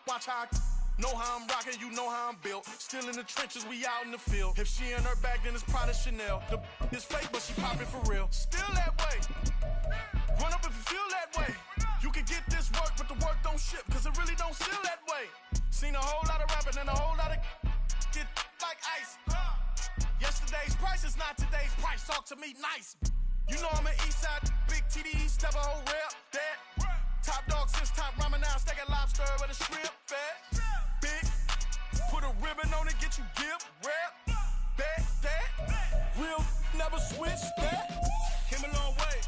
Watch how I know how I'm rocking, you know how I'm built. Still in the trenches, we out in the field. If she in her bag, then it's probably Chanel. The is fake, but she popping for real. Still that way. Run up if you feel that way. You can get this work, but the work don't ship, cause it really don't feel that way. Seen a whole lot of rapping and a whole lot of get like ice. Yesterday's price is not today's price. Talk to me nice. You know I'm an east side, big TDE, step a whole rep, that. Top dog since top ramen now, steak and lobster with a shrimp fat. Big, put a ribbon on it, get you give, rep, that. Real, never switch that. Came a long way,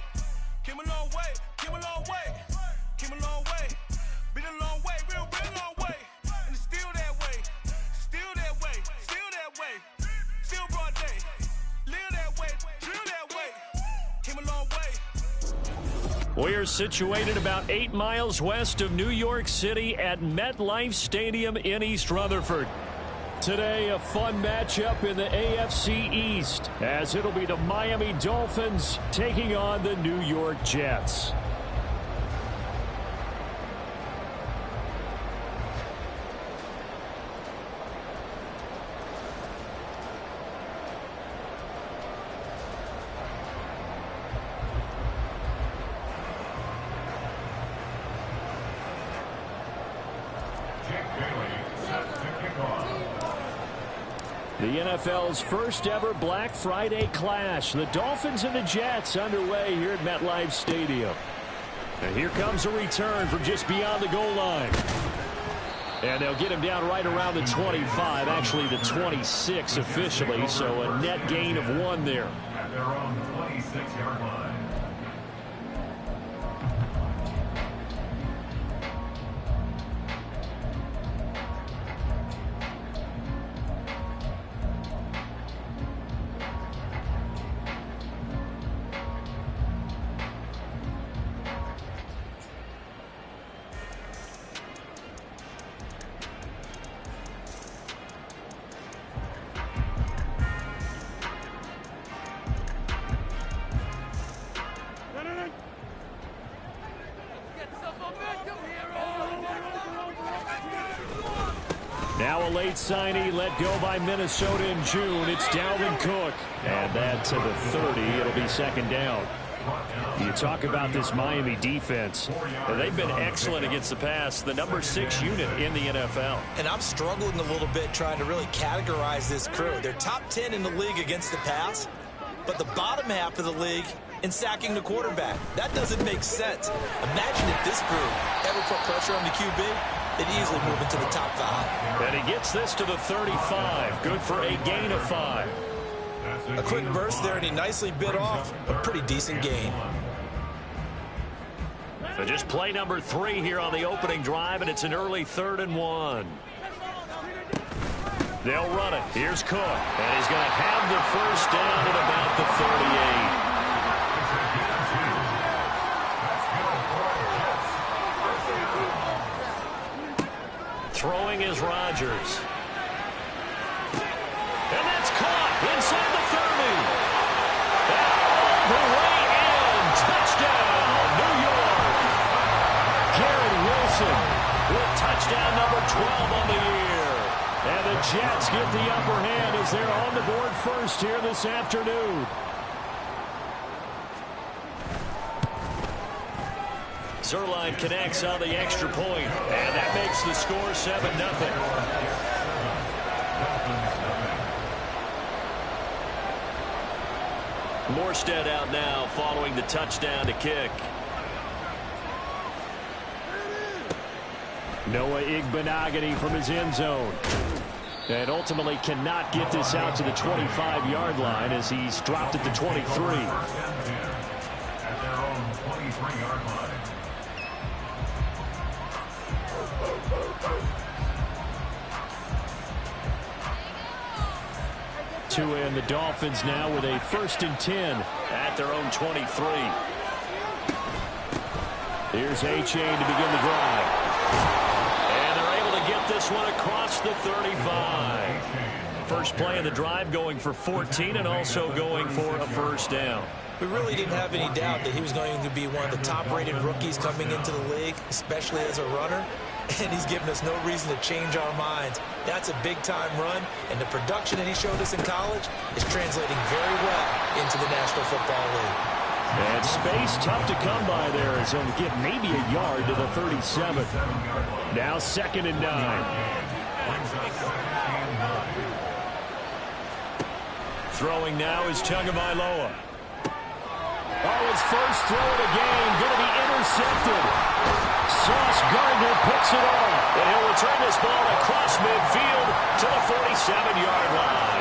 came a long way, came a long way, came a long way. Been a long way, real long way. And it's still that way, still that way, still that way. Still broad day, live that way, drill that way. Came a long way. We're situated about 8 miles west of New York City at MetLife Stadium in East Rutherford. Today, a fun matchup in the AFC East, as it'll be the Miami Dolphins taking on the New York Jets. The NFL's first ever Black Friday clash. The Dolphins and the Jets underway here at MetLife Stadium. And here comes a return from just beyond the goal line. And they'll get him down right around the 25, actually the 26 officially, so a net gain of 1 there. At their own 26-yard line. Now a late signee let go by Minnesota in June. It's Dalvin Cook. And that to the 30. It'll be second down. You talk about this Miami defense. They've been excellent against the pass. The number 6 unit in the NFL. And I'm struggling a little bit trying to really categorize this crew. They're top 10 in the league against the pass, but the bottom half of the league in sacking the quarterback. That doesn't make sense. Imagine if this group ever put pressure on the QB. They'd easily move into the top 5. And he gets this to the 35. Good for a gain of 5. A quick burst there, and he nicely bit off a pretty decent gain. So just play number 3 here on the opening drive, and it's an early 3rd and 1. They'll run it. Here's Cook. And he's going to have the first down at about the 38. Throwing is Rodgers. And that's caught inside the 30. And all the way in. Touchdown, New York. Garrett Wilson with touchdown number 12 on the year. And the Jets get the upper hand as they're on the board first here this afternoon. Zerline connects on the extra point, and that makes the score 7-0. Morstead out now following the touchdown to kick. Noah Igbenogany from his end zone. And ultimately cannot get this out to the 25-yard line as he's dropped at the 23. At their own 23-yard line. And the Dolphins now with a 1st and 10 at their own 23. Here's A-Chain to begin the drive. And they're able to get this one across the 35. First play of the drive going for 14 and also going for a first down. We really didn't have any doubt that he was going to be one of the top-rated rookies coming into the league, especially as a runner. and he's given us no reason to change our minds. That's a big-time run, and the production that he showed us in college is translating very well into the National Football League. And space tough to come by there as he'll get maybe a yard to the 37. Now 2nd and 9. Throwing now is Tagovailoa. Oh, his first throw of the game going to be intercepted. Sauce Gardner picks it off. And he'll return this ball across midfield to the 47-yard line.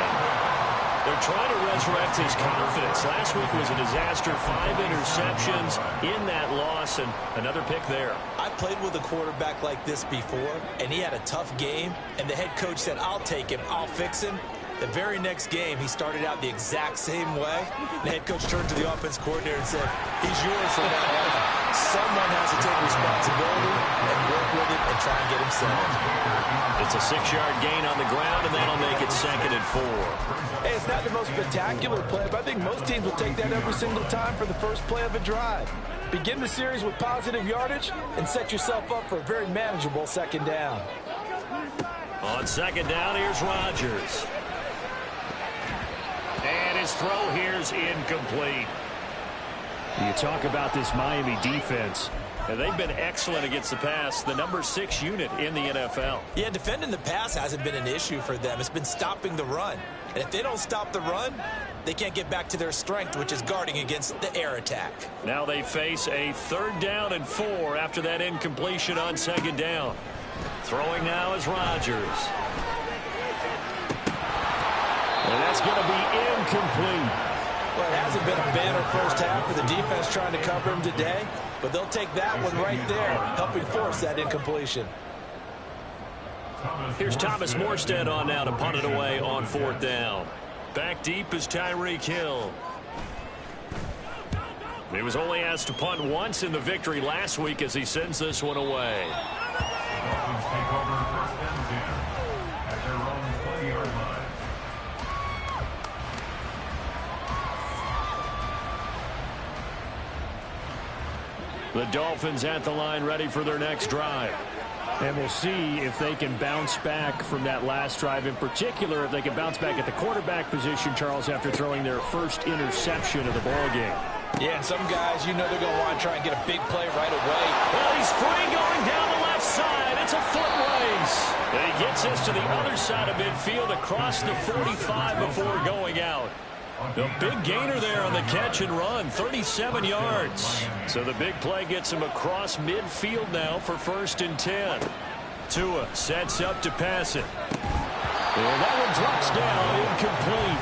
They're trying to resurrect his confidence. Last week was a disaster. 5 interceptions in that loss, and another pick there. I played with a quarterback like this before, and he had a tough game, and the head coach said, I'll take him, I'll fix him. The very next game, he started out the exact same way. The head coach turned to the offense coordinator and said, he's yours from now on. Someone has to take responsibility and work with it and try and get him settled. It's a 6-yard gain on the ground, and that'll make it 2nd and 4. Hey, it's not the most spectacular play, but I think most teams will take that every single time for the first play of a drive. Begin the series with positive yardage and set yourself up for a very manageable 2nd down. On 2nd down, here's Rodgers. And his throw here's incomplete. You talk about this Miami defense. And they've been excellent against the pass, the number 6 unit in the NFL. Yeah, defending the pass hasn't been an issue for them. It's been stopping the run. And if they don't stop the run, they can't get back to their strength, which is guarding against the air attack. Now they face a 3rd down and 4 after that incompletion on 2nd down. Throwing now is Rodgers. And that's going to be incomplete. Well, it hasn't been a banner first half for the defense trying to cover him today, but they'll take that one right there, helping force that incompletion. Here's Thomas Morstead on now to punt it away on 4th down. Back deep is Tyreek Hill. He was only asked to punt once in the victory last week as he sends this one away. Dolphins take over 1st and 10 at their own 20-yard line. The Dolphins at the line ready for their next drive. And we'll see if they can bounce back from that last drive. In particular, if they can bounce back at the quarterback position, Charles, after throwing their first interception of the ballgame. Yeah, and some guys, you know they're going to want to try and get a big play right away. Well, he's free going down the left side. It's a foot race. And he gets us to the other side of midfield across the 45 before going out. The big gainer there on the catch and run, 37 yards. So the big play gets him across midfield now for 1st and 10. Tua sets up to pass it. And that one drops down, incomplete.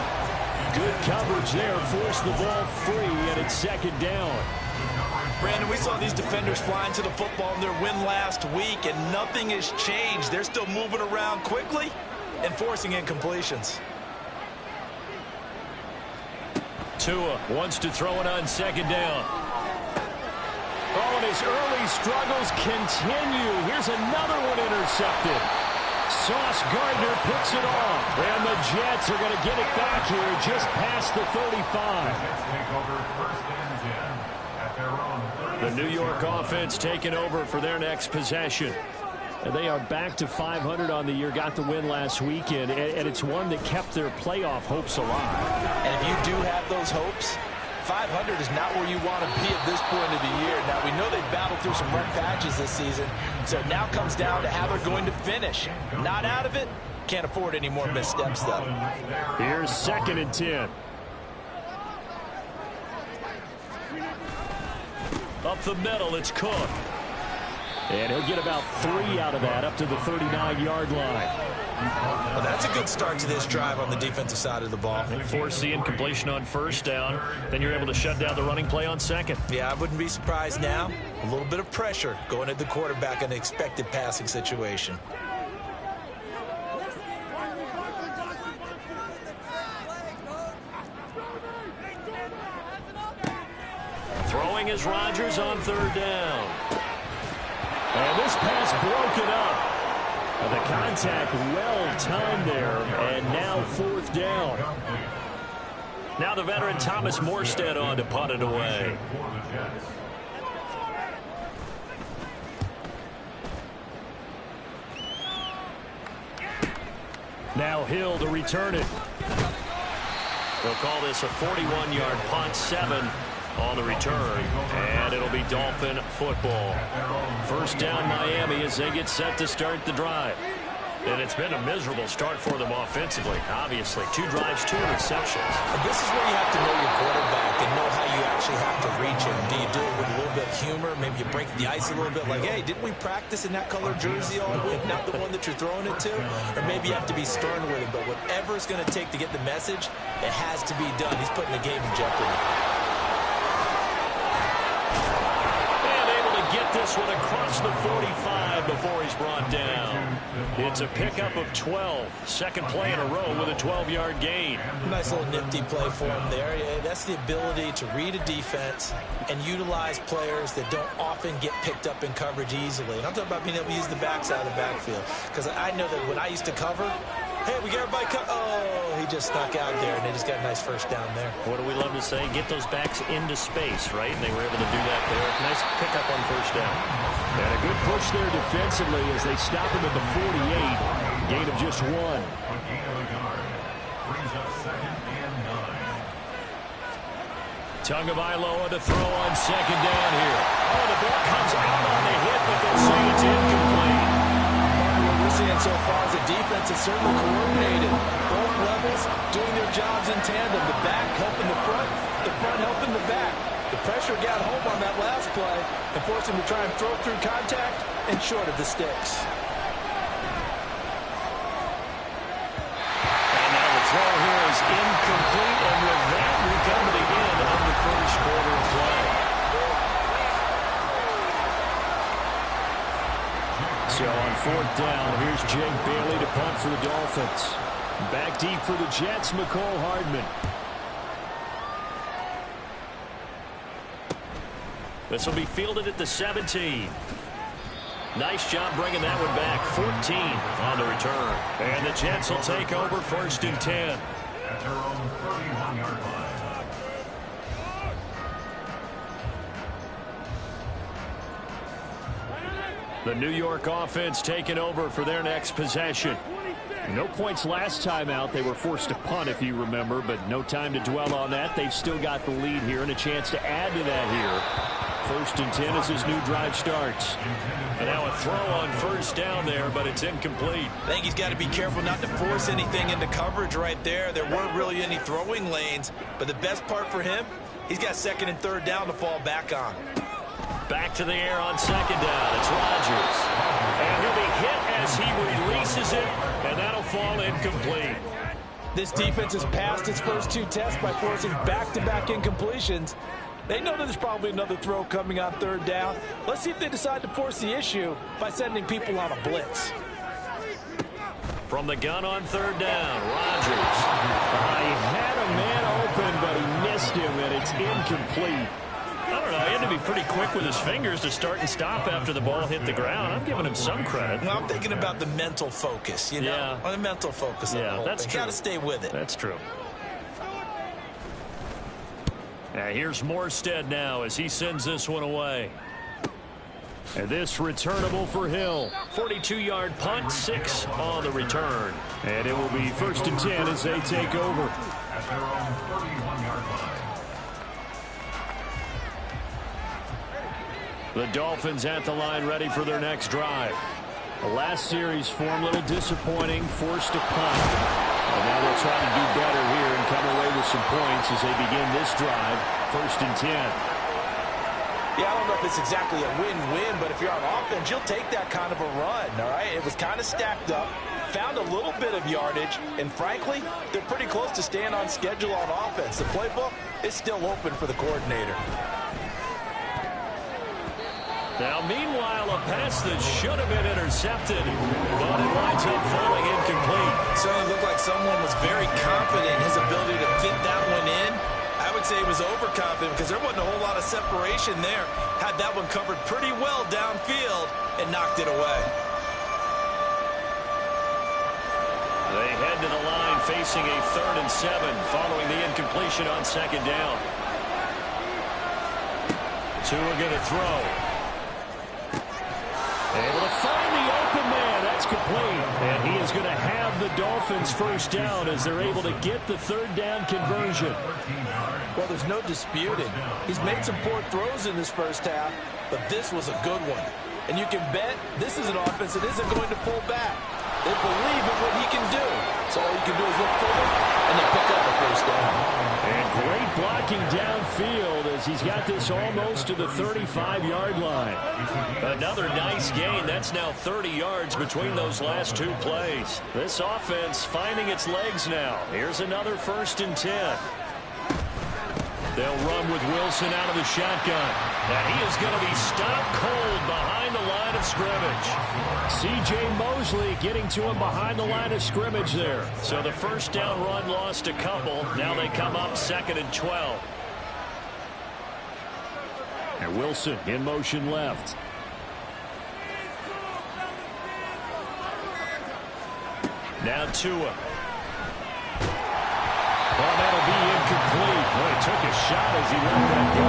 Good coverage there, forced the ball free, and it's 2nd down. Brandon, we saw these defenders flying to the football in their win last week, and nothing has changed. They're still moving around quickly and forcing incompletions. Tua wants to throw it on 2nd down. Oh, and his early struggles continue. Here's another one intercepted. Sauce Gardner picks it off. And the Jets are going to get it back here just past the 35. Jets take over 1st and 10 at their own 30. The New York offense taking over for their next possession. And they are back to 500 on the year, got the win last weekend, and it's one that kept their playoff hopes alive. And if you do have those hopes, 500 is not where you want to be at this point of the year. Now, we know they've battled through some rough patches this season, so it now comes down to how they're going to finish. Not out of it, can't afford any more missteps, though. Here's 2nd and 10. Up the middle, it's Cook. And he'll get about 3 out of that, up to the 39-yard line. Well, that's a good start to this drive on the defensive side of the ball. Force the incompletion on 1st down. Then you're able to shut down the running play on 2nd. Yeah, I wouldn't be surprised now. A little bit of pressure going at the quarterback in an expected passing situation. Throwing is Rodgers on 3rd down. And this pass broken up. The contact well timed there, and now 4th down. Now the veteran Thomas Morstead on to punt it away. Now Hill to return it. They'll call this a 41-yard punt, 7 on the return, and it'll be Dolphin football. First down Miami as they get set to start the drive. And it's been a miserable start for them offensively, obviously. 2 drives, 2 interceptions. And this is where you have to know your quarterback and know how you actually have to reach him. Do you do it with a little bit of humor? Maybe you break the ice a little bit like, hey, didn't we practice in that color jersey all week, not the one that you're throwing it to? Or maybe you have to be stern with him. But whatever it's going to take to get the message, it has to be done. He's putting the game in jeopardy. Get this one across the 45 before he's brought down. It's a pickup of 12. Second play in a row with a 12-yard gain. Nice little nifty play for him there. Yeah, that's the ability to read a defense and utilize players that don't often get picked up in coverage easily. And I'm talking about being able to use the backside of the backfield. Because I know that when I used to cover, hey, we got everybody oh, he just snuck out there, and they just got a nice first down there. What do we love to say? Get those backs into space, right? And they were able to do that there. Nice pickup on first down. And a good push there defensively as they stop him at the 48. Gain of just 1. Tagovailoa to throw on second down here. Oh, the ball comes out on the hit, but they'll say it's incomplete. What we're seeing so far is the defense is certainly coordinated. Both levels doing their jobs in tandem. The back helping the front helping the back. The pressure got home on that last play and forced him to try and throw through contact and short of the sticks. And now the throw here is incomplete, and with that we come to the end of the first quarter of play. So on 4th down, here's Jake Bailey to punt for the Dolphins. Back deep for the Jets, McCole Hardman. This will be fielded at the 17. Nice job bringing that one back. 14 on the return. And the Jets will take over 1st and 10. At their own 31-yard line. The New York offense taking over for their next possession. No points last time out. They were forced to punt, if you remember, but no time to dwell on that. They've still got the lead here and a chance to add to that here. 1st and 10 as this new drive starts. And now a throw on first down there, but it's incomplete. I think he's got to be careful not to force anything into coverage right there. There weren't really any throwing lanes, but the best part for him, he's got 2nd and 3rd down to fall back on. Back to the air on second down. It's Rodgers. And he'll be hit as he releases it, and that'll fall incomplete. This defense has passed its first 2 tests by forcing back-to-back incompletions. They know that there's probably another throw coming on 3rd down. Let's see if they decide to force the issue by sending people on a blitz. From the gun on 3rd down, Rodgers. He had a man open, but he missed him, and it's incomplete. I don't know. He had to be pretty quick with his fingers to start and stop after the ball hit the ground. I'm giving him some credit. Well, I'm thinking about the mental focus, you know? Yeah. On the mental focus. Yeah, that's true. Got to stay with it. That's true. Now here's Morstead now as he sends this one away. And this returnable for Hill. 42-yard punt, 6 on the return. And it will be 1st and 10 as they take over. At their own 31-yard line. The Dolphins at the line ready for their next drive. The last series form a little disappointing, forced to punt. And now they'll try to do better here and come away with some points as they begin this drive, 1st and 10. Yeah, I don't know if it's exactly a win-win, but if you're on offense, you'll take that kind of a run, all right? It was kind of stacked up, found a little bit of yardage, and frankly, they're pretty close to staying on schedule on offense. The playbook is still open for the coordinator. Now, meanwhile, a pass that should have been intercepted, but it winds up falling incomplete. Certainly looked like someone was very confident in his ability to fit that one in. I would say he was overconfident because there wasn't a whole lot of separation there. Had that one covered pretty well downfield and knocked it away. They head to the line facing a 3rd and 7 following the incompletion on second down. Tua going to throw. Able to find the open man. That's It's complete. And he is going to have the Dolphins first down as they're able to get the third down conversion. Well, there's no disputing. He's made some poor throws in this first half, but this was a good one. And you can bet this is an offense that isn't going to pull back. They believe in what he can do. So all you can do is look forward, and they pick up the first down. And great blocking downfield as he's got this almost to the 35-yard line. Another nice gain. That's now 30 yards between those last two plays. This offense finding its legs now. Here's another 1st and 10. They'll run with Wilson out of the shotgun. And he is going to be stopped cold behind the line of scrimmage. C.J. Mosley getting to him behind the line of scrimmage there. So the first down run lost a couple. Now they come up 2nd and 12. And Wilson in motion left. Now Tua. Oh, that'll be incomplete. Boy, he took a shot as he let that go.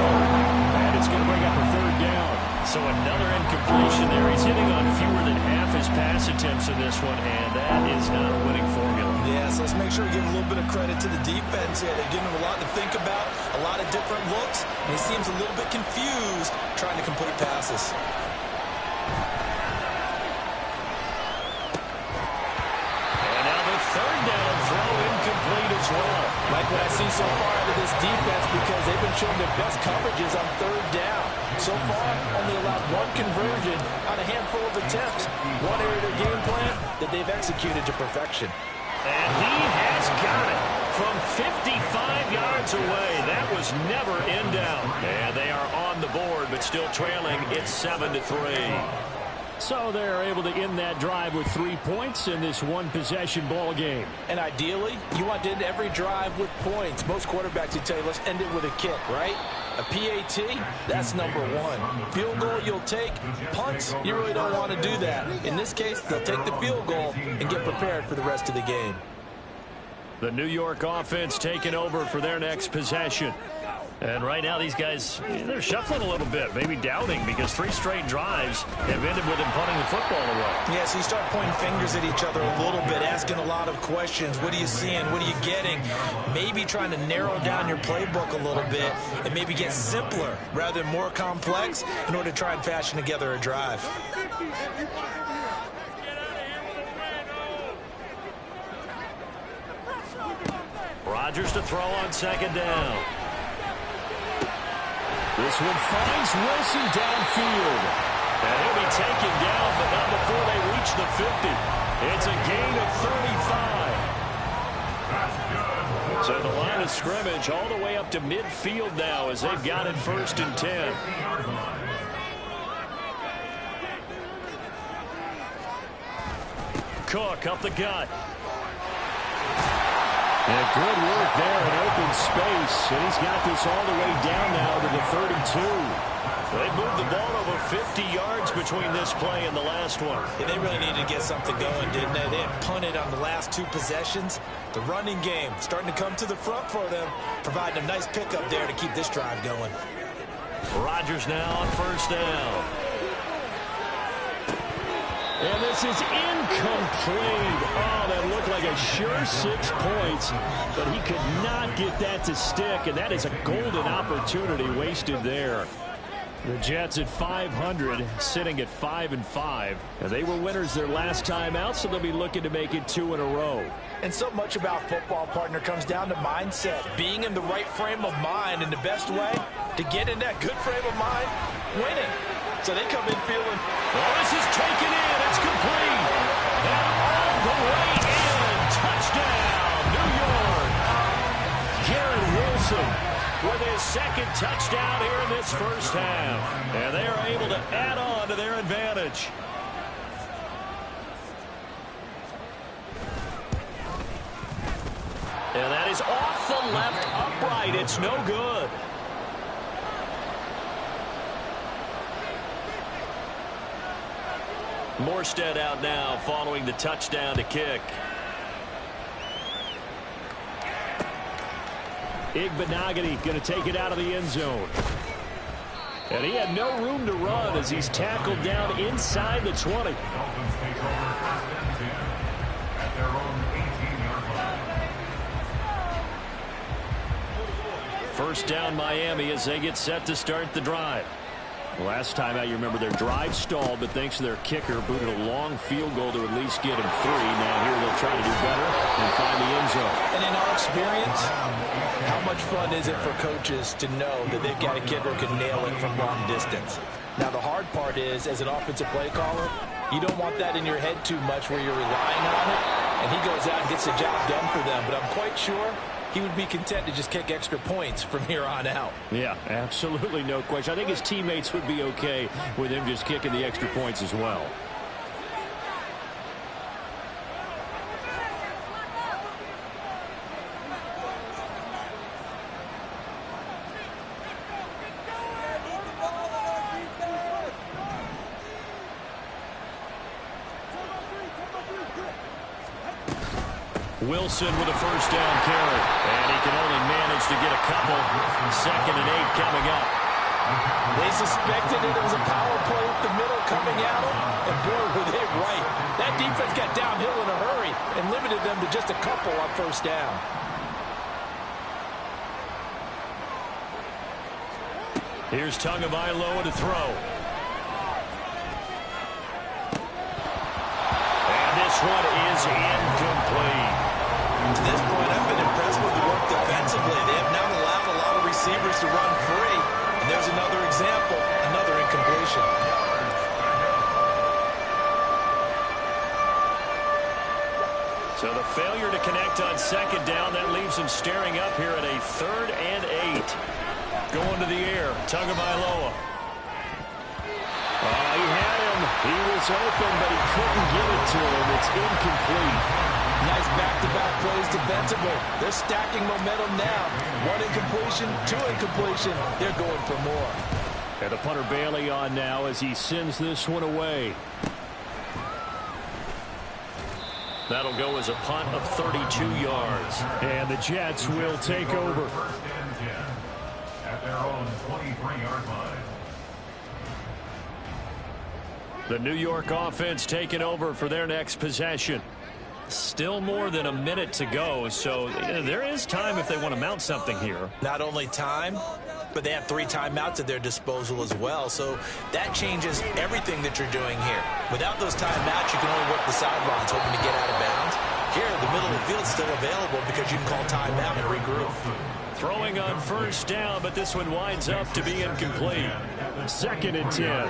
And it's going to bring up a 3rd down. So another incompletion there. He's hitting on fewer than half his pass attempts in this one, and that is not a winning formula. Yes, let's make sure we give a little bit of credit to the defense here. They're giving him a lot to think about, a lot of different looks, and he seems a little bit confused trying to complete passes. And now the 3rd down throw incomplete as well. Like what I see so far out of this defense, because they've been showing their best coverages on 3rd down. So far, only allowed 1 conversion on a handful of attempts. One area of their game plan that they've executed to perfection. And he has got it from 55 yards away. That was never in doubt. And they are on the board, but still trailing. It's 7-3. So they're able to end that drive with 3 points in this one-possession ball game. And ideally, you want to end every drive with points. Most quarterbacks would tell you, let's end it with a kick, right? A PAT, that's number 1. Field goal you'll take. Punts, you really don't want to do that. In this case, they'll take the field goal and get prepared for the rest of the game. The New York offense taking over for their next possession. And right now, these guys, they're shuffling a little bit, maybe doubting, because 3 straight drives have ended with them punting the football away. Yeah, so you start pointing fingers at each other a little bit, asking a lot of questions. What are you seeing? What are you getting? Maybe trying to narrow down your playbook a little bit and maybe get simpler rather than more complex in order to try and fashion together a drive. Rodgers to throw on 2nd down. This one finds Wilson downfield. And he'll be taken down, but not before they reach the 50. It's a gain of 35. So the line of scrimmage all the way up to midfield now as they've got it 1st and 10. Cook up the gut. And good work there in open space. And he's got this all the way down now to the 32. They moved the ball over 50 yards between this play and the last one. Yeah, they really needed to get something going, didn't they? They had punted on the last 2 possessions. The running game starting to come to the front for them, providing a nice pickup there to keep this drive going. Rodgers now on 1st down. And this is incomplete. Oh, that looked like a sure 6 points, but he could not get that to stick, and that is a golden opportunity wasted there. The Jets at 500, sitting at 5-5. And they were winners their last time out, so they'll be looking to make it 2 in a row. And so much about football, partner, comes down to mindset. Being in the right frame of mind, and the best way to get in that good frame of mind, winning. So they come in feeling, oh, this is taken in. It's complete. And all the way in. Touchdown, New York. Garrett Wilson with his 2nd touchdown here in this first half. And they are able to add on to their advantage. And that is off the left upright. It's no good. Morstead out now following the touchdown to kick. Igbenogany going to take it out of the end zone. And he had no room to run as he's tackled down inside the 20. Dolphins take over first and 10 at their own 18-yard line. First down Miami as they get set to start the drive. Last time out, you remember their drive stalled, but thanks to their kicker, booted a long field goal to at least get him 3. Now here they'll try to do better and find the end zone. And in our experience, how much fun is it for coaches to know that they've got a kicker who can nail it from long distance? Now the hard part is, as an offensive play caller, you don't want that in your head too much where you're relying on it, and he goes out and gets the job done for them. But I'm quite sure he would be content to just kick extra points from here on out. Yeah, absolutely no question. I think his teammates would be okay with him just kicking the extra points as well. Wilson with a first down carry. And he can only manage to get a couple. 2nd and 8 coming up. They suspected it was a power play up the middle coming at them. And boy, were they right. That defense got downhill in a hurry and limited them to just a couple on first down. Here's Tagovailoa to throw. And this one is incomplete. To this point, I've been impressed with the work defensively. They have not allowed a lot of receivers to run free. And there's another example, another incompletion. So the failure to connect on 2nd down, that leaves him staring up here at a 3rd and 8. Going to the air, Tagovailoa. He had him. He was open, but he couldn't get it to him. It's incomplete. Nice back-to-back plays defensively. They're stacking momentum now. 1 incompletion, 2 incompletion. They're going for more. And the punter Bailey on now as he sends this one away. That'll go as a punt of 32 yards. And the Jets will take over. First and 10 at their own 23-yard line. The New York offense taking over for their next possession. Still more than a minute to go, so there is time if they want to mount something here. Not only time, but they have 3 timeouts at their disposal as well. So that changes everything that you're doing here. Without those timeouts, you can only work the sidelines, hoping to get out of bounds. Here, the middle of the field is still available because you can call timeout and regroup. Throwing on first down, but this one winds up to be incomplete. 2nd and 10.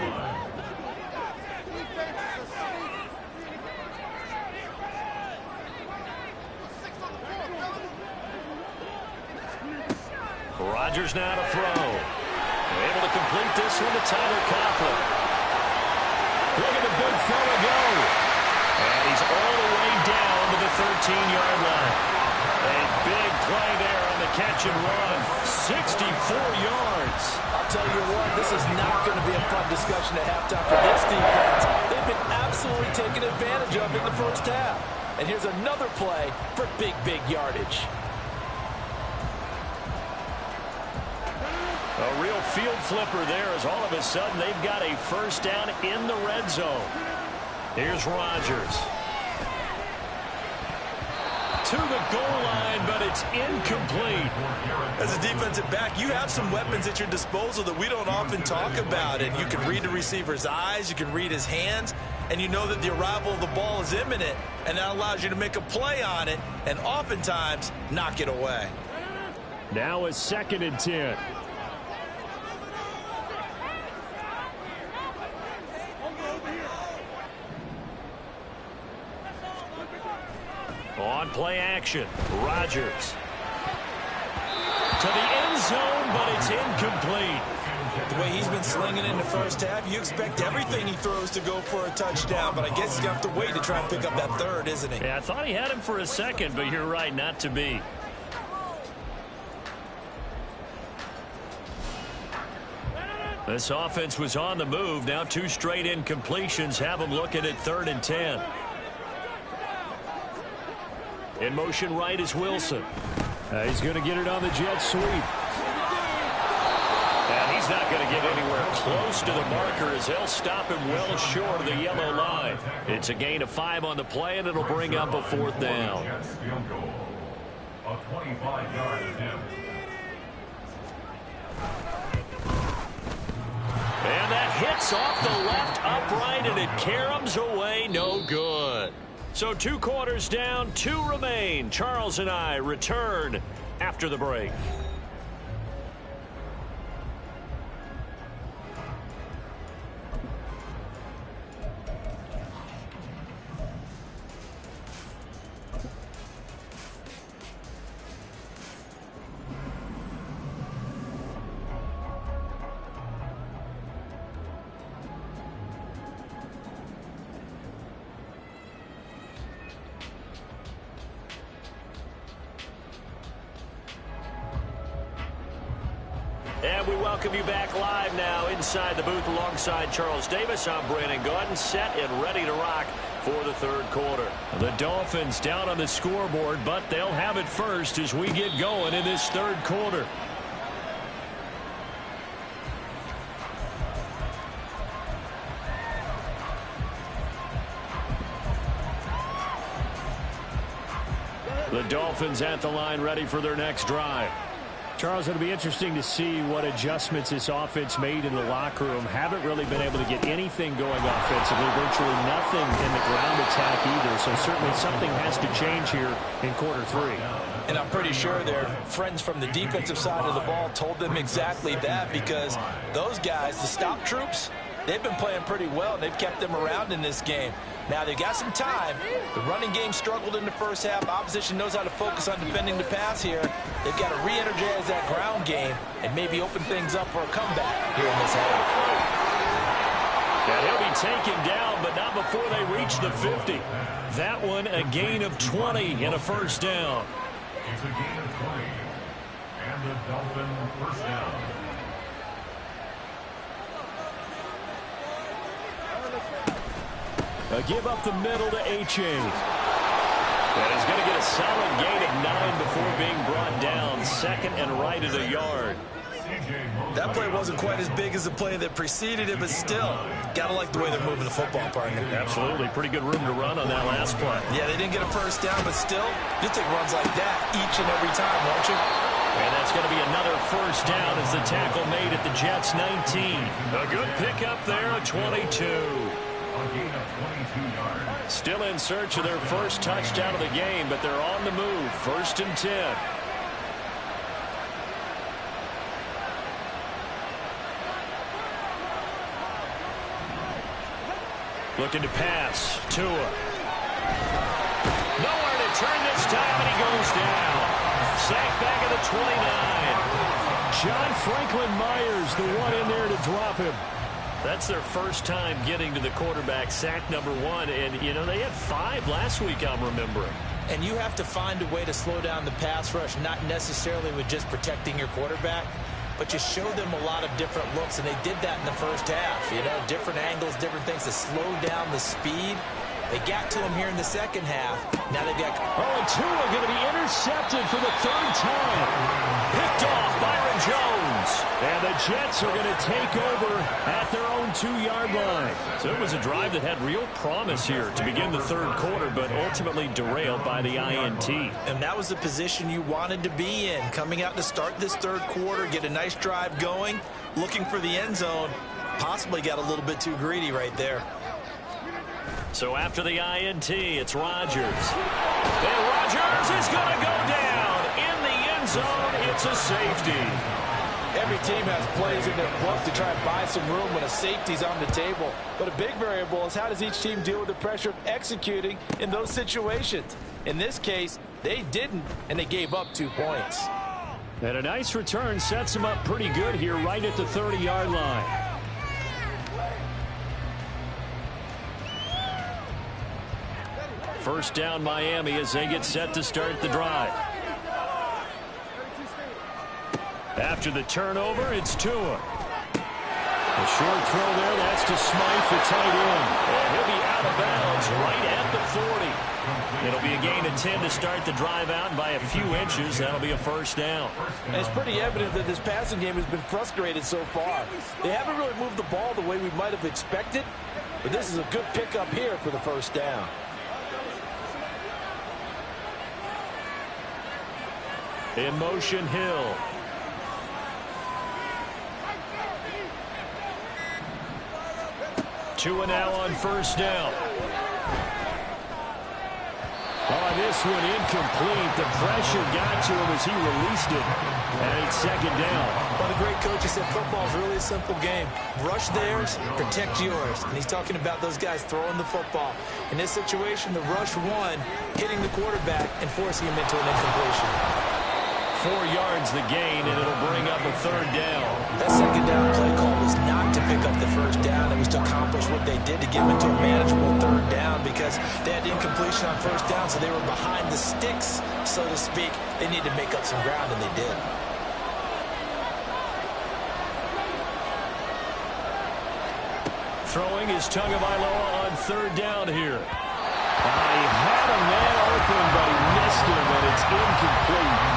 Rodgers now to throw. Able to complete this one to Tyler Conklin. Look at the big fella go. And he's all the way down to the 13-yard line. A big play there on the catch and run. 64 yards. I'll tell you what, this is not going to be a fun discussion at halftime for this defense. They've been absolutely taken advantage of in the first half. And here's another play for big yardage. A real field flipper there as all of a sudden they've got a first down in the red zone. Here's Rodgers. To the goal line, but it's incomplete. As a defensive back, you have some weapons at your disposal that we don't often talk about. And you can read the receiver's eyes, you can read his hands, and you know that the arrival of the ball is imminent. And that allows you to make a play on it and oftentimes knock it away. Now it's 2nd and 10. On play action, Rodgers. To the end zone, but it's incomplete. The way he's been slinging in the first half, you expect everything he throws to go for a touchdown, but I guess he's going to have to wait to try and pick up that 3rd, isn't he? Yeah, I thought he had him for a second, but you're right, not to be. This offense was on the move. Now 2 straight incompletions have them looking at 3rd and 10. In motion right is Wilson. He's going to get it on the jet sweep. And he's He's not going to get anywhere close to the marker as they'll stop him well short of the yellow line. It's a gain of 5 on the play, and it'll bring up a 4th down. A 25-yard attempt. And that hits off the left upright, and it caroms away, no good. So 2 quarters down, 2 remain. Charles and I return after the break. And we welcome you back live now inside the booth alongside Charles Davis. I'm Brandon Gaudin, set and ready to rock for the 3rd quarter. The Dolphins down on the scoreboard, but they'll have it first as we get going in this 3rd quarter. The Dolphins at the line, ready for their next drive. Charles, it'll be interesting to see what adjustments this offense made in the locker room. Haven't really been able to get anything going offensively, virtually nothing in the ground attack either. So certainly something has to change here in quarter 3. And I'm pretty sure their friends from the defensive side of the ball told them exactly that, because those guys, the stop troops, they've been playing pretty well, and they've kept them around in this game. Now, they've got some time. The running game struggled in the first half. Opposition knows how to focus on defending the pass here. They've got to re-energize that ground game and maybe open things up for a comeback here in this half. And he'll be taken down, but not before they reach the 50. That one a gain of 20 and a 1st down. It's a gain of 20. And the Dolphin 1st down. A give up the middle to H.A. And he's going to get a solid gain of 9 before being brought down. 2nd and right at a yard. That play wasn't quite as big as the play that preceded it, but still, got to like the way they're moving the football, partner. Absolutely. Pretty good room to run on that last play. Yeah, they didn't get a 1st down, but still, you'll take runs like that each and every time, won't you? And that's going to be another 1st down as the tackle made at the Jets' 19. A good pickup there, a 22. Still in search of their first touchdown of the game, but they're on the move. 1st and 10. Looking to pass. Tua. Nowhere to turn this time, and he goes down. Sacked back at the 29. John Franklin Myers, the one in there to drop him. That's their first time getting to the quarterback, sack number 1. And, you know, they had 5 last week, I'm remembering. And you have to find a way to slow down the pass rush, not necessarily with just protecting your quarterback, but you show them a lot of different looks, and they did that in the first half. You know, different angles, different things to slow down the speed. They got to him here in the second half. Now they've got... Oh, and Tua going to be intercepted for the 3rd time. Picked off Byron Jones. And the Jets are going to take over at their own 2-yard line. So it was a drive that had real promise here to begin the 3rd quarter, but ultimately derailed by the INT. And that was the position you wanted to be in. Coming out to start this 3rd quarter, get a nice drive going, looking for the end zone. Possibly got a little bit too greedy right there. So after the INT, it's Rodgers. And Rodgers is going to go down. In the end zone, it's a safety. Every team has plays in their book to try and buy some room when a safety's on the table. But a big variable is how does each team deal with the pressure of executing in those situations. In this case, they didn't, and they gave up 2 points. And a nice return sets them up pretty good here right at the 30-yard line. First down Miami as they get set to start the drive. After the turnover, it's Tua. A short throw there, that's to Smythe, the tight end. And he'll be out of bounds right at the 40. It'll be a gain of 10 to start the drive out, and by a few inches, that'll be a first down. And it's pretty evident that this passing game has been frustrated so far. They haven't really moved the ball the way we might have expected, but this is a good pickup here for the first down. In motion, Hill. Two now on first down. Oh, this one incomplete. The pressure got to him as he released it. And it's second down. One of the great coaches said football is really a simple game. Rush theirs, protect yours. And he's talking about those guys throwing the football. In this situation, the rush one, hitting the quarterback and forcing him into an incompletion. 4 yards the gain, and it'll bring up a third down. That second down play call was not to pick up the first down. It was to accomplish what they did to get them into a manageable third down because they had incompletion on first down, so they were behind the sticks, so to speak. They needed to make up some ground, and they did. Throwing is Tagovailoa on third down here. He had a man open, but he missed him, and it's incomplete.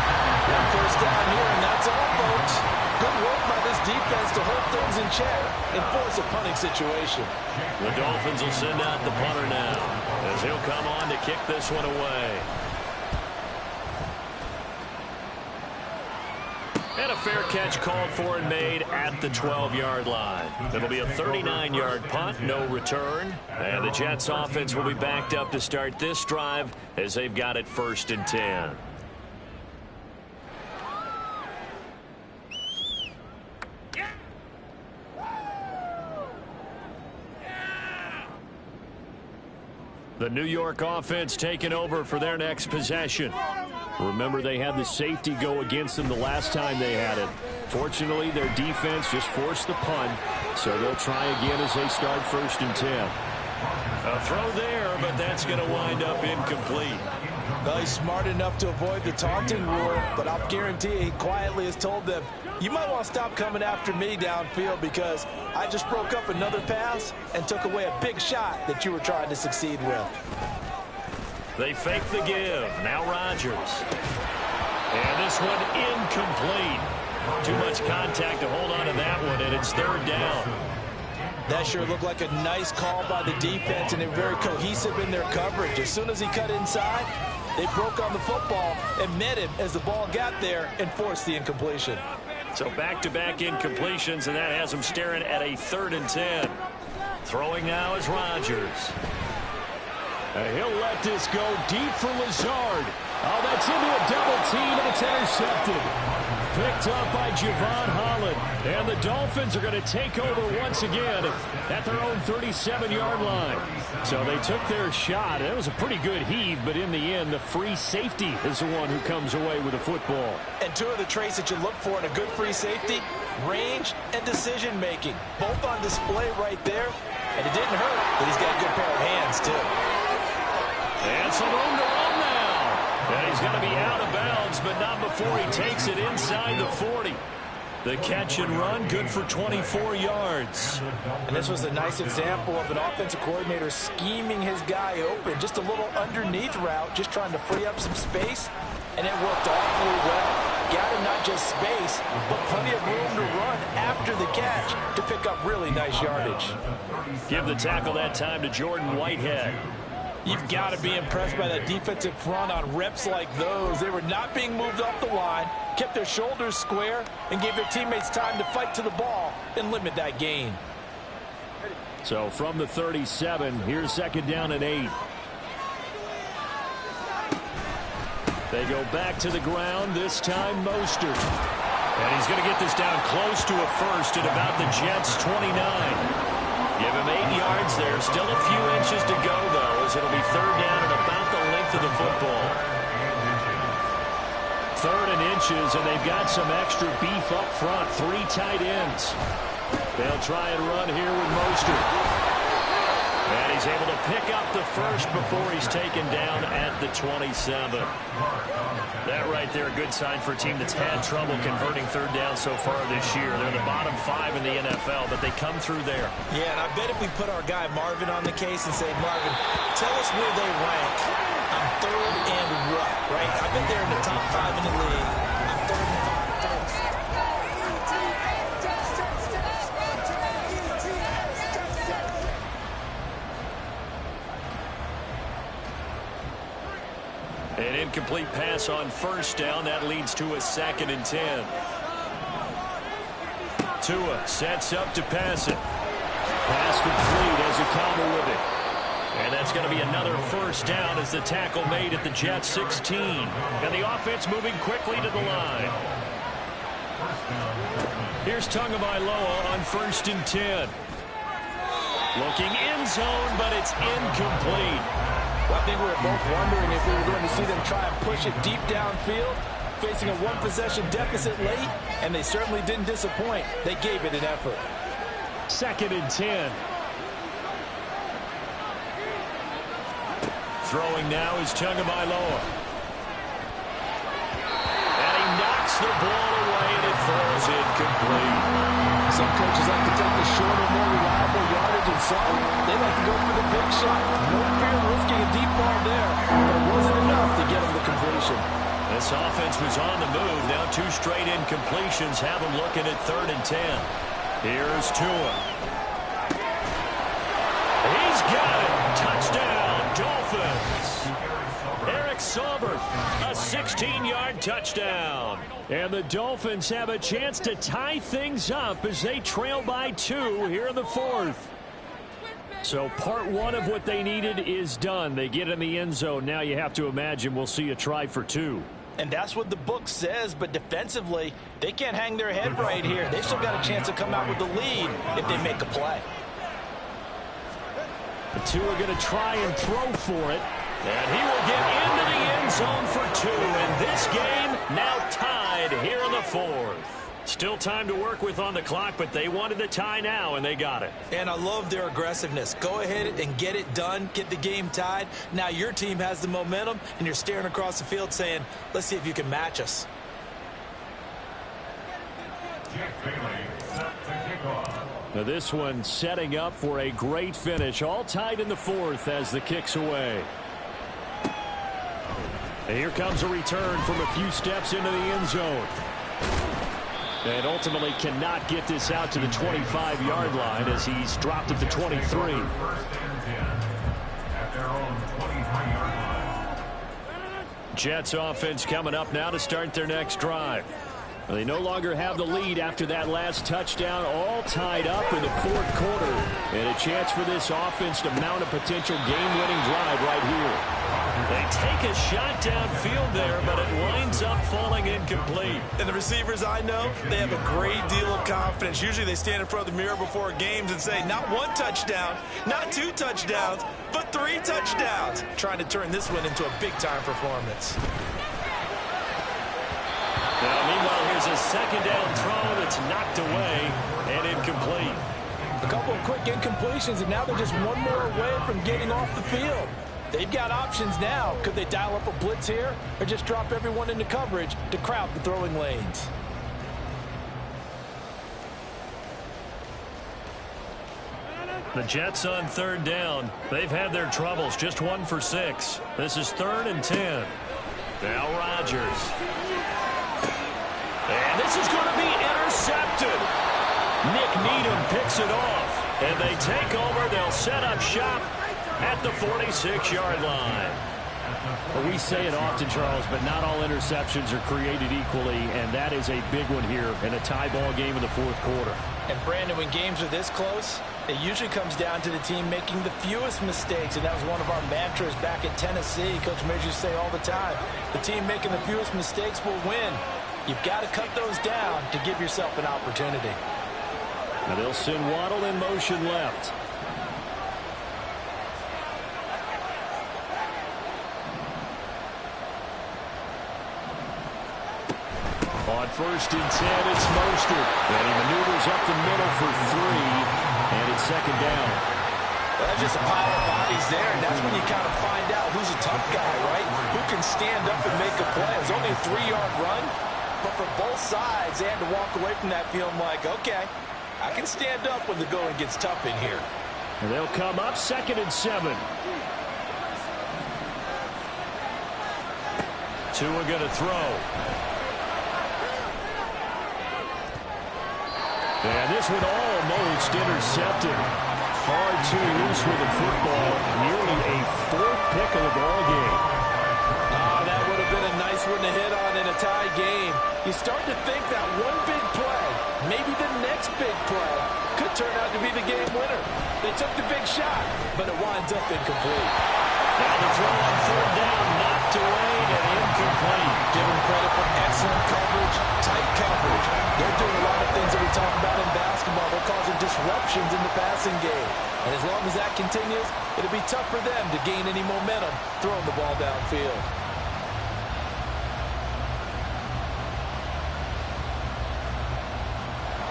First down here, and that's all, folks. Good work by this defense to hold things in check and force a punting situation. The Dolphins will send out the punter now as he'll come on to kick this one away. And a fair catch called for and made at the 12-yard line. It'll be a 39-yard punt, no return. And the Jets offense will be backed up to start this drive as they've got it 1st and 10. The New York offense taking over for their next possession. Remember, they had the safety go against them the last time they had it. Fortunately, their defense just forced the punt, so they'll try again as they start 1st and 10. A throw there, but that's going to wind up incomplete. Well, he's smart enough to avoid the taunting rule, but I'll guarantee he quietly has told them, you might want to stop coming after me downfield because I just broke up another pass and took away a big shot that you were trying to succeed with. They fake the give. Now Rodgers. And this one incomplete. Too much contact to hold on to that one, and it's third down. That sure looked like a nice call by the defense, and they're very cohesive in their coverage. As soon as he cut inside, they broke on the football and met him as the ball got there and forced the incompletion. So back-to-back incompletions, and that has him staring at a 3rd and 10. Throwing now is Rodgers. And he'll let this go deep for Lazard. Oh, that's into a double team, and it's intercepted. Picked up by Javon Holland. And the Dolphins are going to take over once again at their own 37-yard line. So they took their shot. It was a pretty good heave, but in the end, the free safety is the one who comes away with the football. And two of the traits that you look for in a good free safety, range and decision-making. Both on display right there. And it didn't hurt that he's got a good pair of hands, too. And some room to run now. And he's going to be out of bounds, but not before he takes it inside the 40. The catch and run, good for 24 yards. And this was a nice example of an offensive coordinator scheming his guy open. Just a little underneath route, just trying to free up some space. And it worked awfully well. Got him not just space, but plenty of room to run after the catch to pick up really nice yardage. Give the tackle that time to Jordan Whitehead. You've got to be impressed by that defensive front on reps like those. They were not being moved off the line, kept their shoulders square, and gave their teammates time to fight to the ball and limit that gain. So from the 37, here's 2nd down and 8. They go back to the ground, this time Mostert. And he's going to get this down close to a first at about the Jets' 29. Give him 8 yards there. Still a few inches to go, though, as it'll be 3rd down and about the length of the football. 3rd and inches, and they've got some extra beef up front. 3 tight ends. They'll try and run here with Mostert. And he's able to pick up the first before he's taken down at the 27. That right there, a good sign for a team that's had trouble converting 3rd down so far this year. They're the bottom 5 in the NFL, but they come through there. Yeah, and I bet if we put our guy Marvin on the case and say, Marvin, tell us where they rank on 5 in the league. On 3rd and 5. An incomplete pass on 1st down. That leads to a 2nd and 10. Tua sets up to pass it. Pass complete as a counter with it. And that's going to be another 1st down as the tackle made at the Jets 16. And the offense moving quickly to the line. Here's Tagovailoa on 1st and 10. Looking end zone, but it's incomplete. Well, I think we were both wondering if we were going to see them try and push it deep downfield, facing a 1-possession deficit late, and they certainly didn't disappoint. They gave it an effort. 2nd and 10. Throwing now is Tagovailoa. And he knocks the ball away, and it falls incomplete. Some coaches like to take the shorter, more reliable yardage, and some they like to go for the big shot. No fear of risking a deep ball there, but it wasn't enough to get him the completion. This offense was on the move. Now 2 straight incompletions have them looking at 3rd and 10. Here's Tua. He's got it. Touchdown, Dolphins. Eric Sauber, a 16-yard touchdown. And the Dolphins have a chance to tie things up as they trail by 2 here in the 4th. So part 1 of what they needed is done. They get in the end zone. Now you have to imagine we'll see a try for 2. And that's what the book says, but defensively, they can't hang their head right here. They've still got a chance to come out with the lead if they make a play. The 2 are going to try and throw for it. And he will get into the end zone for 2. And this game now tied here in the 4th. Still time to work with on the clock, but they wanted the tie now, and they got it. And I love their aggressiveness. Go ahead and get it done. Get the game tied. Now your team has the momentum, and you're staring across the field saying, let's see if you can match us. Now this one setting up for a great finish. All tied in the 4th as the kick's away. And here comes a return from a few steps into the end zone. And ultimately cannot get this out to the 25-yard line as he's dropped at the 23. At their own 23-yard line. Jets offense coming up now to start their next drive. They no longer have the lead after that last touchdown, all tied up in the 4th quarter. And a chance for this offense to mount a potential game-winning drive right here. They take a shot downfield there, but it winds up falling incomplete. And the receivers I know, they have a great deal of confidence. Usually they stand in front of the mirror before games and say, not 1 touchdown, not 2 touchdowns, but 3 touchdowns. Trying to turn this one into a big-time performance. Now, meanwhile, here's a 2nd down throw that's knocked away and incomplete. A couple of quick incompletions, and now they're just one more away from getting off the field. They've got options now. Could they dial up a blitz here or just drop everyone into coverage to crowd the throwing lanes? The Jets on 3rd down. They've had their troubles. Just 1 for 6. This is 3rd and 10. Now Rodgers. And this is going to be intercepted. Nick Needham picks it off. And they take over. They'll set up shop at the 46-yard line. We say it often, Charles, but not all interceptions are created equally, and that is a big one here in a tie ball game in the 4th quarter. And, Brandon, when games are this close, it usually comes down to the team making the fewest mistakes, and that was one of our mantras back at Tennessee. Coach Major used to say all the time, the team making the fewest mistakes will win. You've got to cut those down to give yourself an opportunity. Now they'll send Waddle in motion left. On 1st and 10, it's Mostert. And he maneuvers up the middle for 3. And it's 2nd down. Well, that's just a pile of bodies there, and that's when you kind of find out who's a tough guy, right? Who can stand up and make a play. It was only a 3-yard run, but for both sides, they had to walk away from that feeling like, okay, I can stand up when the going gets tough in here. And they'll come up 2nd and 7. Tua going to throw. And this one almost intercepted. Far too loose with the football. Nearly a fourth pick of the ball game. That would have been a nice one to hit on in a tie game. You start to think that one big play, maybe the next big play, could turn out to be the game winner. They took the big shot, but it winds up incomplete. Now the throw on third down, knocked away and incomplete. Give them credit for excellent coverage, tight coverage. They're doing a lot of things that we talk about in basketball. They're causing disruptions in the passing game. And as long as that continues, it'll be tough for them to gain any momentum throwing the ball downfield.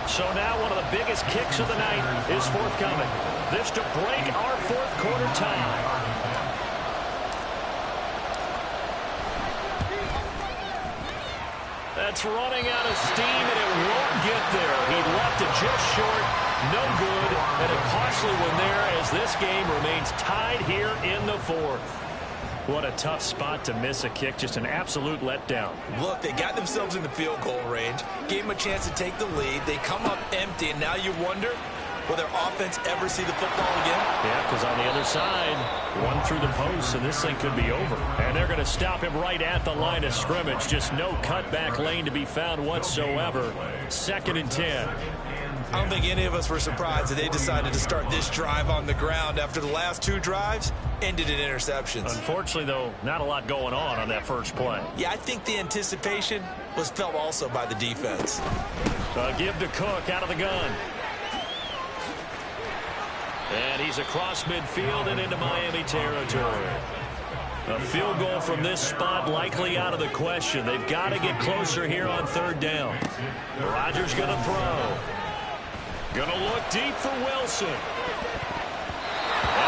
So now one of the biggest kicks of the night is forthcoming. This to break our fourth quarter tie. That's running out of steam, and it won't get there. He left it just short. No good, and a costly one there as this game remains tied here in the fourth. What a tough spot to miss a kick. Just an absolute letdown. Look, they got themselves in the field goal range, gave them a chance to take the lead. They come up empty, and now you wonder, will their offense ever see the football again? Yeah, because on the other side, one through the post, and this thing could be over. And they're going to stop him right at the line of scrimmage. Just no cutback lane to be found whatsoever. 2nd and 10. I don't think any of us were surprised that they decided to start this drive on the ground after the last 2 drives ended in interceptions. Unfortunately, though, not a lot going on that first play. Yeah, I think the anticipation was felt also by the defense. Give to Cook out of the gun. And he's across midfield and into Miami territory. A field goal from this spot likely out of the question. They've got to get closer here on 3rd down. Rodgers going to throw. Going to look deep for Wilson. And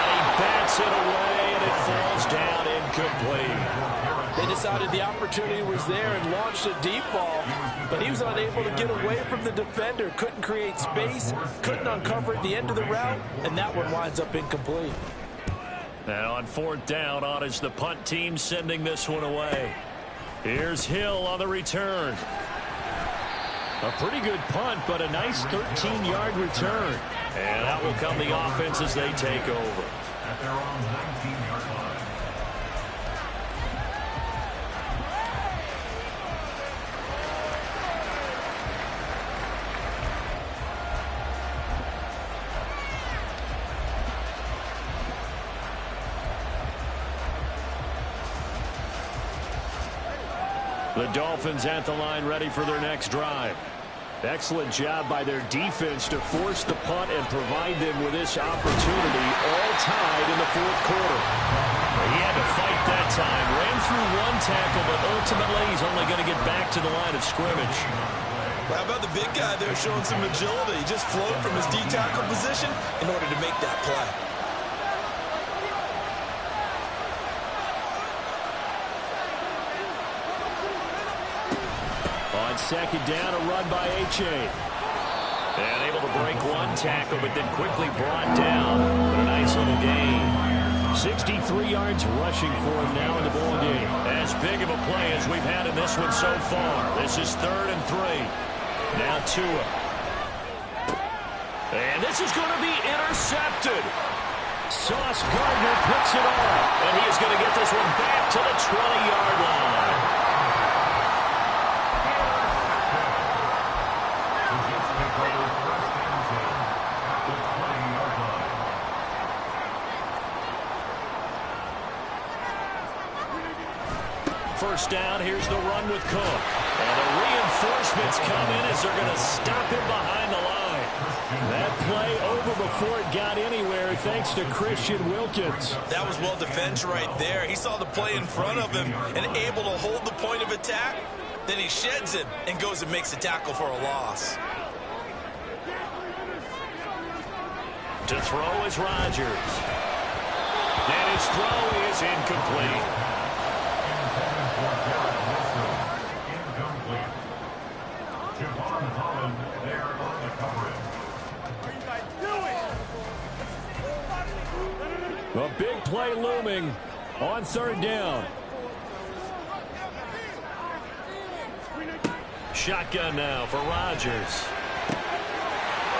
he bats it away, and it falls down incomplete. They decided the opportunity was there and launched a deep ball, but he was unable to get away from the defender. Couldn't create space, couldn't uncover at the end of the route, and that one winds up incomplete. Now on 4th down, on is the punt team sending this one away. Here's Hill on the return. A pretty good punt, but a nice 13-yard return. And out will come the offense as they take over. At their own 19-yard line. The Dolphins at the line, ready for their next drive. Excellent job by their defense to force the punt and provide them with this opportunity, all tied in the 4th quarter. He had to fight that time. Ran through one tackle, but ultimately he's only going to get back to the line of scrimmage. How about the big guy there showing some agility? He just flowed from his D-tackle position in order to make that play. On 2nd down, a run by H.A. And able to break one tackle, but then quickly brought down. But a nice little gain. 63 yards rushing for him now in the ball game. As big of a play as we've had in this one so far. This is 3rd and 3. Now Tua. And this is going to be intercepted. Sauce Gardner picks it off. And he is going to get this one back to the 20-yard line. First down, here's the run with Cook. And the reinforcements come in as they're going to stop him behind the line. That play over before it got anywhere thanks to Christian Wilkins. That was well defense right there. He saw the play in front of him and able to hold the point of attack. Then he sheds him and goes and makes a tackle for a loss. To throw is Rodgers. And his throw is incomplete. A big play looming on 3rd down. shotgun now for Rodgers.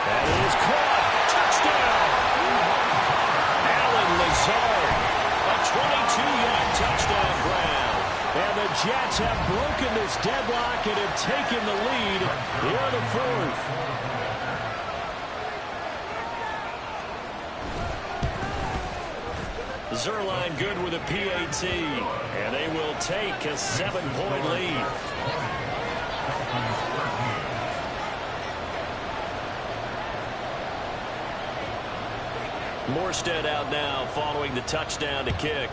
That is caught. Touchdown. Allen Lazard. A 22-yard touchdown grab. And the Jets have broken this deadlock and have taken the lead here in the fourth. Zerline good with a PAT, and they will take a 7-point lead. Morstead out now following the touchdown to kick.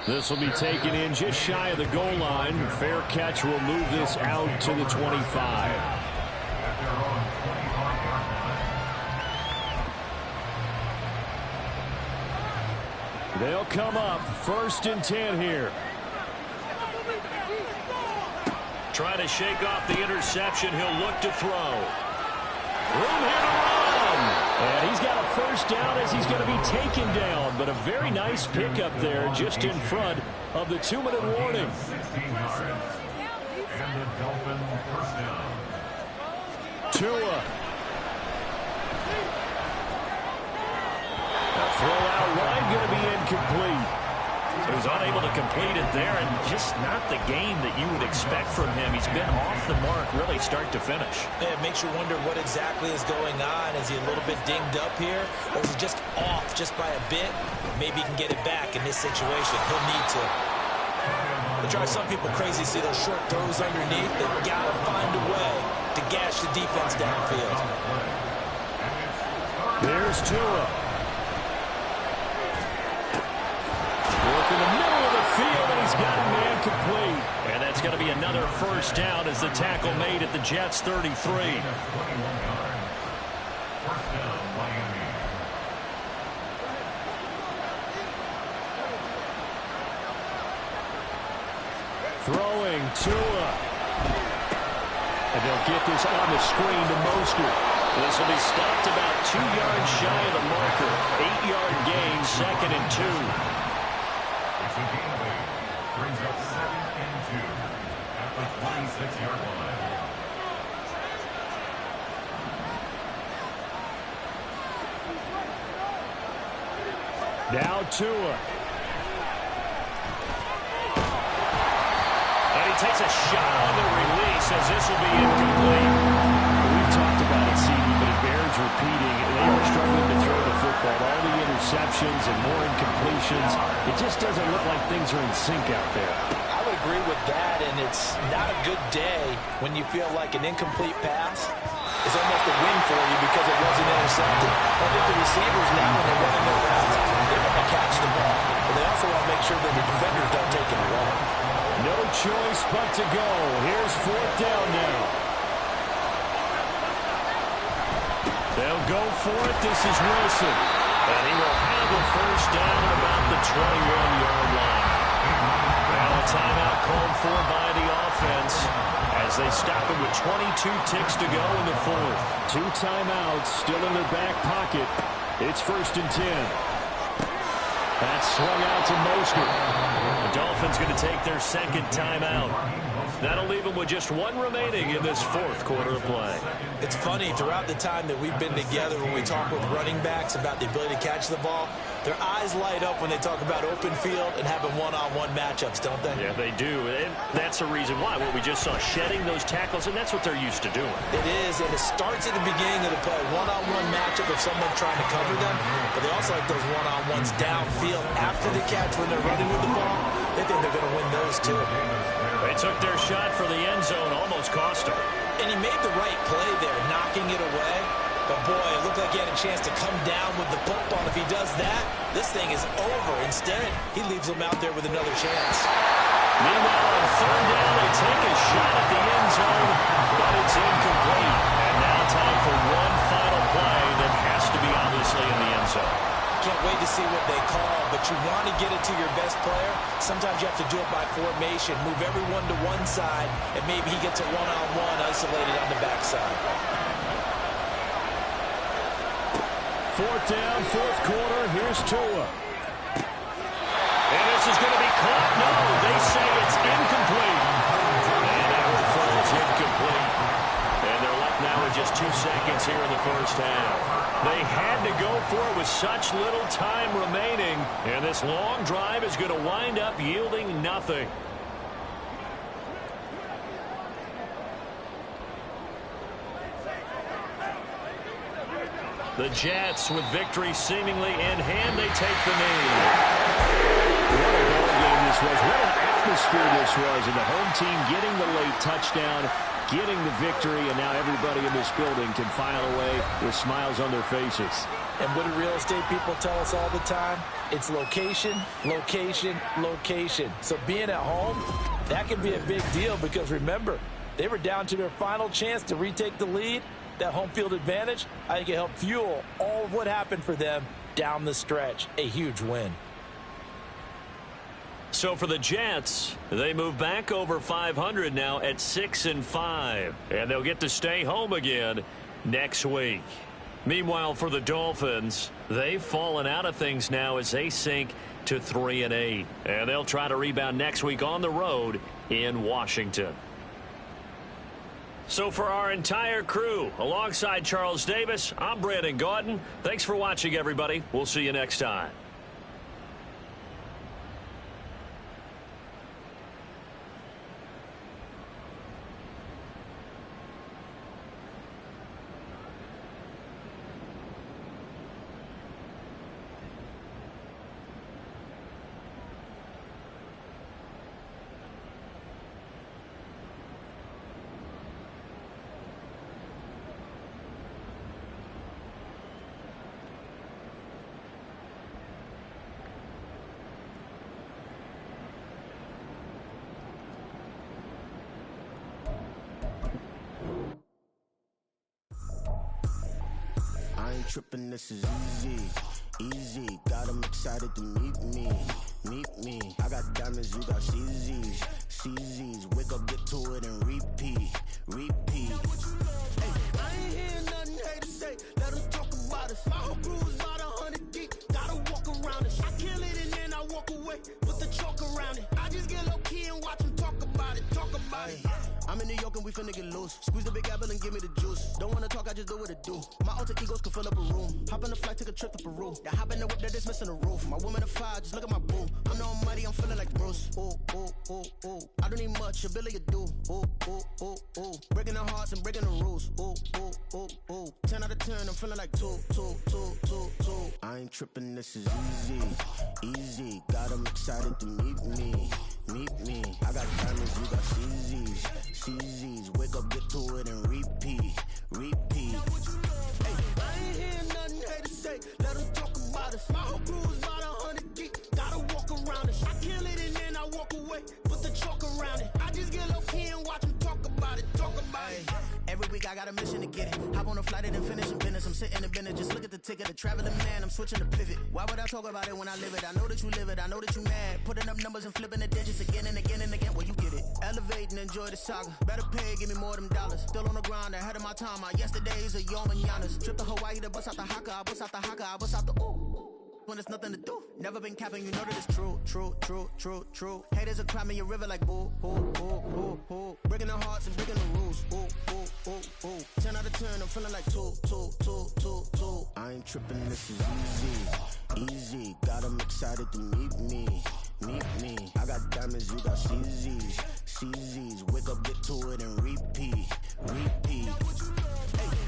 This will be taken in just shy of the goal line. Fair catch will move this out to the 25. They'll come up 1st and 10 here. Trying to shake off the interception. He'll look to throw. Room here to run. And he's got a first down as he's going to be taken down. But a very nice pickup there just in front of the 2-minute warning. 16 yards. And the Dolphin first down. Tua. Throw out wide, going to be incomplete. So he's unable to complete it there, and just not the game that you would expect from him. He's been off the mark really start to finish. Yeah, it makes you wonder what exactly is going on. Is he a little bit dinged up here, or is he just off just by a bit? Maybe he can get it back in this situation. He'll need to. It drives some people crazy to see those short throws underneath. They've got to find a way to gash the defense downfield. There's Tua. In the middle of the field, and he's got a man complete. And that's going to be another first down as the tackle made at the Jets' 33. First down, Miami. Throwing Tua. And they'll get this on the screen to Mostert. This will be stopped about 2 yards shy of the marker. 8-yard gain, 2nd and 2. It's a gain of 8. Brings up 2nd and 2 at the 26-yard line. Now Tua. And he takes a shot on the release as this will be incomplete. We've talked about it, CD, but it bears repeating. They are struggling to throw the football. All the interceptions and more incompletions. It just doesn't look like things are in sync out there. I would agree with that, and it's not a good day when you feel like an incomplete pass is almost a win for you because it wasn't intercepted. I think the receivers now, when they're running their routes, they want to catch the ball, but they also want to make sure that the defenders don't take it away. No choice but to go. Here's 4th down now. They'll go for it. This is Wilson. And he will have a first down at about the 21-yard line. Now a timeout called for by the offense as they stop it with 22 ticks to go in the fourth. 2 timeouts still in their back pocket. It's 1st and 10. That's swung out to Mostert. The Dolphins going to take their 2nd timeout. That'll leave them with just 1 remaining in this 4th quarter of play. It's funny, throughout the time that we've been together, when we talk with running backs about the ability to catch the ball, their eyes light up when they talk about open field and having one-on-one matchups, don't they? Yeah, they do. And that's the reason why. What we just saw, shedding those tackles, and that's what they're used to doing. It is, and it starts at the beginning of the play. One-on-one matchup if someone's trying to cover them, but they also like those one-on-ones downfield after the catch when they're running with the ball. They think they're going to win those, too. They took their shot for the end zone, almost cost them. And he made the right play there, knocking it away. But, boy, it looked like he had a chance to come down with the football. If he does that, this thing is over. Instead, he leaves them out there with another chance. Meanwhile, on 3rd down, they take a shot at the end zone, but it's incomplete. And now time for one final play that has to be obviously in the end zone. Can't wait to see what they call, but you want to get it to your best player. Sometimes you have to do it by formation, move everyone to one side, and maybe he gets a one-on-one isolated on the backside. 4th down, 4th quarter. Here's Tua. And this is going to be caught. No, they say it's incomplete. half. They had to go for it with such little time remaining, and this long drive is going to wind up yielding nothing. The Jets, with victory seemingly in hand, they take the knee. What a ball game this was. What an atmosphere this was. And the home team getting the late touchdown, getting the victory, and now everybody in this building can file away with smiles on their faces. And what do real estate people tell us all the time? It's location, location, location. So being at home, that can be a big deal because, remember, they were down to their final chance to retake the lead. That home field advantage, I think it helped fuel all of what happened for them down the stretch. A huge win. So for the Jets, they move back over 500 now at 6-5. And they'll get to stay home again next week. Meanwhile, for the Dolphins, they've fallen out of things now as they sink to 3-8. And they'll try to rebound next week on the road in Washington. So for our entire crew, alongside Charles Davis, I'm Brandon Gaudin. Thanks for watching, everybody. We'll see you next time. Trippin', this is easy, got them excited to meet me. I got diamonds, you got CZs, wake up, get to it and repeat. Hey, I ain't hear nothing hate to say, let them talk about us. My whole crew is about 100 deep, gotta walk around it. I kill it and then I walk away, put the chalk around it. I just get low key and watch them talk about it. I'm in New York and we finna get loose. Squeeze the big apple and give me the juice. Don't wanna talk, I just do what it do. My alter egos can fill up a room. Hop on a flight, take a trip to Peru. That hop in the whip, that is missing the roof. My woman a fire, just look at my boo. I'm no money, I'm feeling like Bruce. Ooh. I don't need much, ability to do. Ooh. Breaking the hearts and breaking the rules. Ooh. 10 out of 10, I'm feeling like two. I ain't tripping, this is easy. Got them excited to meet me. I got diamonds, you got CZs, wake up, get to it and repeat. Hey, I ain't hear nothing hate to say, let them talk about us. My whole crew is about 100 deep, gotta walk around it. I kill it and then I walk away, put the chalk around it. I just get low key and watch them talk about it. Every week I got a mission to get it. Hop on a flight and then finish in business. I'm sitting in business, just look at the ticket. A traveling man, I'm switching to pivot. Why would I talk about it when I live it? I know that you live it, I know that you mad. Putting up numbers and flipping the digits again and again and again. Well, you get it. Elevate and enjoy the saga. Better pay, give me more than dollars. Still on the grind, ahead of my time. My yesterdays are your mananas. Trip to Hawaii to bust out the haka. I bust out the haka, I bust out the ooh. When there's nothing to do. Never been capping, you know that it's true. Haters are climbing your river like boo. Breaking the hearts and breaking the rules. Ooh. 10 out of 10, I'm feeling like two. I ain't tripping, this is easy. Got them excited to meet me. I got diamonds, you got CZs, wake up, get to it and repeat. Hey,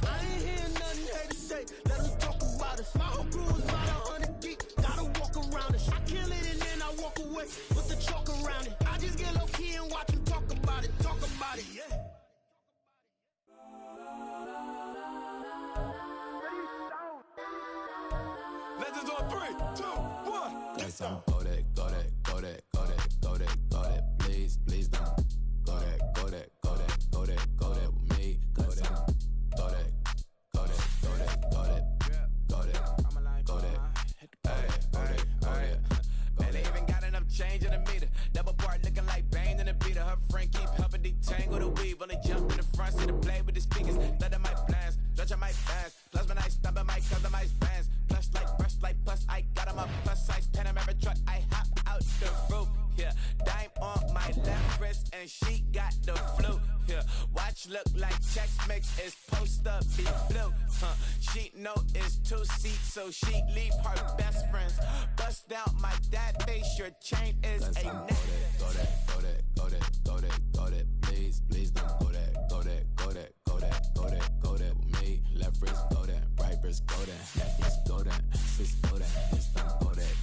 I ain't hear nothing hate to say, let them talk about us. My whole crew is about 100 deep, gotta walk around it. I kill it and then I walk away, put the chalk around it. I just get low key and watch them talk about it, yeah. Legends on 3, 2, 1. Yes, I'm go that, please don't. Go that with me. Go that. Man, they even got enough change in the meter. Double part looking like Bane in the beater. Her friend keep helping detangle the weave. Only jump in the front, see the play with the speakers. Let my plans, stretch on my fans. Plus when I stop at my cousin, my fans. Plush like brush like plus, I got on my plus size Panamera truck. I hop out the roof. Yeah, dime on my left wrist and she got the flu. Yeah, watch look like Chex Mix is post up, be blue. She know it's 2 seats, so she leave her best friends. Bust out my dad face, your chain is a neck. Go that, please don't go that with me. Left wrist go that, right wrist go that, necklace go that, sis go that, this don't go that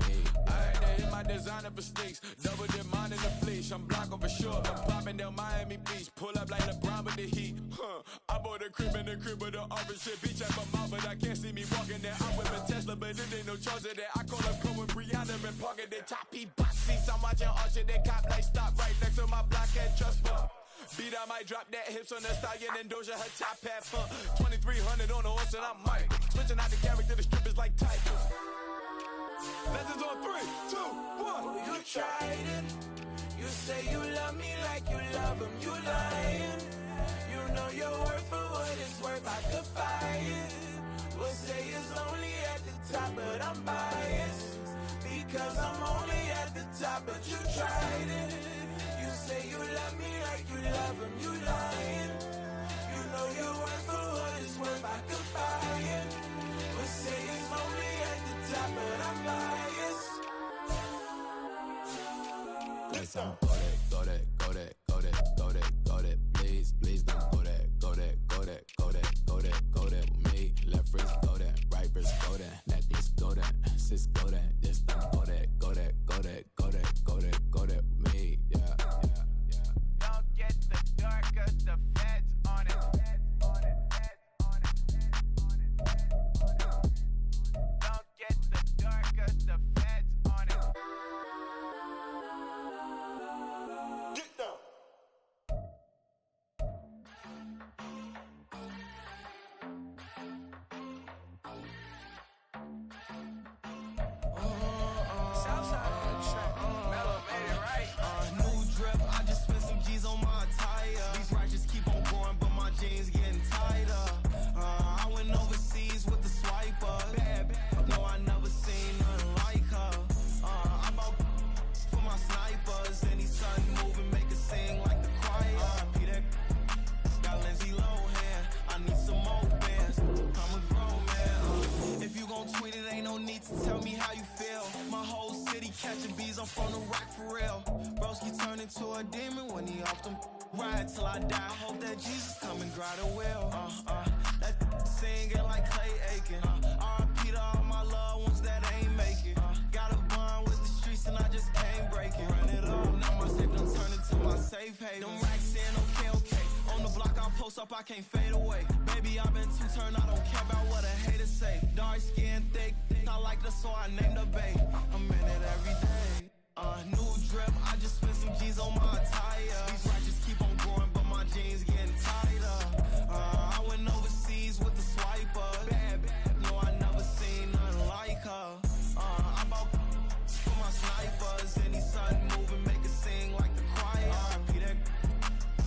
me. Alright, they hit my designer for sneaks, double dip mine in the fleece. I'm block over short, I'm popping down Miami Beach, pull up like LeBron with the heat. I bought a crib in the crib with the officer beach at my mouth, but I can't see me walking there. I'm with a Tesla, but it ain't no charge of that. I call up Cohen, Brianna, and parking the choppy box seats. I'm watching Usher, they cop like stop right next to my blockhead trust fund. Beat, I might drop that hips on the stallion and Doja, her top hat fun. 2300 on the horse and I'm Mike. Switching out the character, the strippers like Tigers. Legends on 3, 2, 1. You tried it. You say you love me like you love him. You lying. You know your worth for what it's worth. I could buy it. We'll say it's only at the top, but I'm biased because I'm only at the top. But you tried it. You say you love me like you love him. You lying. You know your worth for what it's worth. I could buy it. We'll say it's only at the top, but I'm biased. Go that, please don't go that with me. Left wrist go that, right wrist go that, necklace go that, sis go that, this don't go that with me. Yeah. Don't get the dark, cause the feds on it. Don't get the dark, cause the feds on it. Get down. New drip, I just spent some G's on my attire. These righteous keep on going, but my jeans getting tighter. I went overseas with the swiper. Bad, no, I never seen nothing like her. I bought for my snipers. Any sun moving, make it sing like the choir. Peter got Lindsay Lohan. I need some more bands. I'm a grown man. If you gon' tweet it, ain't no need to tell me how you feel. My whole city catching bees, I'm from the rock for real. Broski turned into a demon when he off them. Ride till I die. Hope that Jesus come and dry the wheel. That singing like Clay Aiken. R.I.P. to all my loved ones that ain't make it. Got a bond with the streets and I just can't break it. Run it up, now my safe done turned into my safe haven. Them racks in, okay. On the block I'll post up, I can't fade away. Baby, I've been too turned, I don't care about what a hater say. Dark skin, thick, I like the so I named the babe. I'm in it every day. New drip, I just spent some G's on my attire. These righteous keep on growing, but my jeans getting tighter. I went overseas with the swiper. Bad, no, I never seen nothing like her. I bought for my snipers. Any sun moving, make it sing like the choir. Peter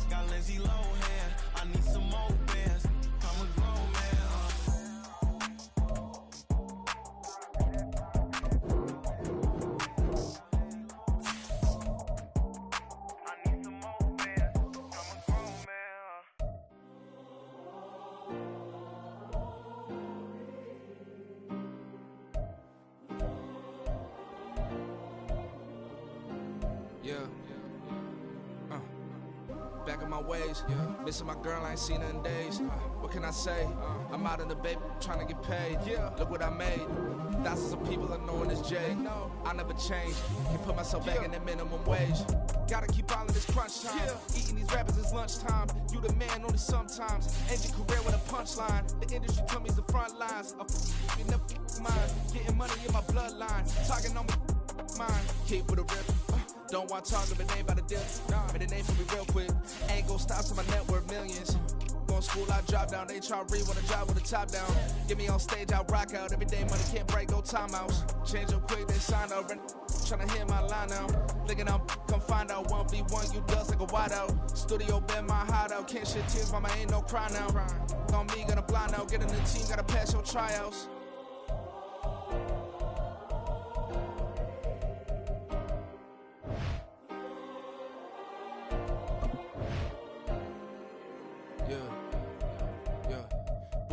got Lindsay Lohan. I need some more bands. I'm a grown man. Back in my ways, missing my girl, I ain't seen her in days. What can I say? I'm out in the baby, trying to get paid. Look what I made. Thousands of people are knowing it's Jay. I never change. Can put myself back in the minimum wage. Gotta keep all of this crunch time. Eating these rappers is lunchtime. You the man only sometimes. End your career with a punchline. The industry told me it's the front lines. You never mine. Getting money in my bloodline. Talking on me, mine. Keep with a rip. Don't want to talk if it ain't about the dip. But it ain't for me real quick. Ain't gon' stop till my net worth millions. Going to school, I drop down. They try to read when I drop with the top down. Get me on stage, I rock out. Every day money can't break, go timeouts. Change up quick, they sign up. Tryna hear my line now. Thinking I'm come find out 1v1, you dust like a wideout. Studio been my hideout. Can't shed tears, mama, ain't no cry now. On me, gonna blind out. Get in the team, gotta pass your tryouts.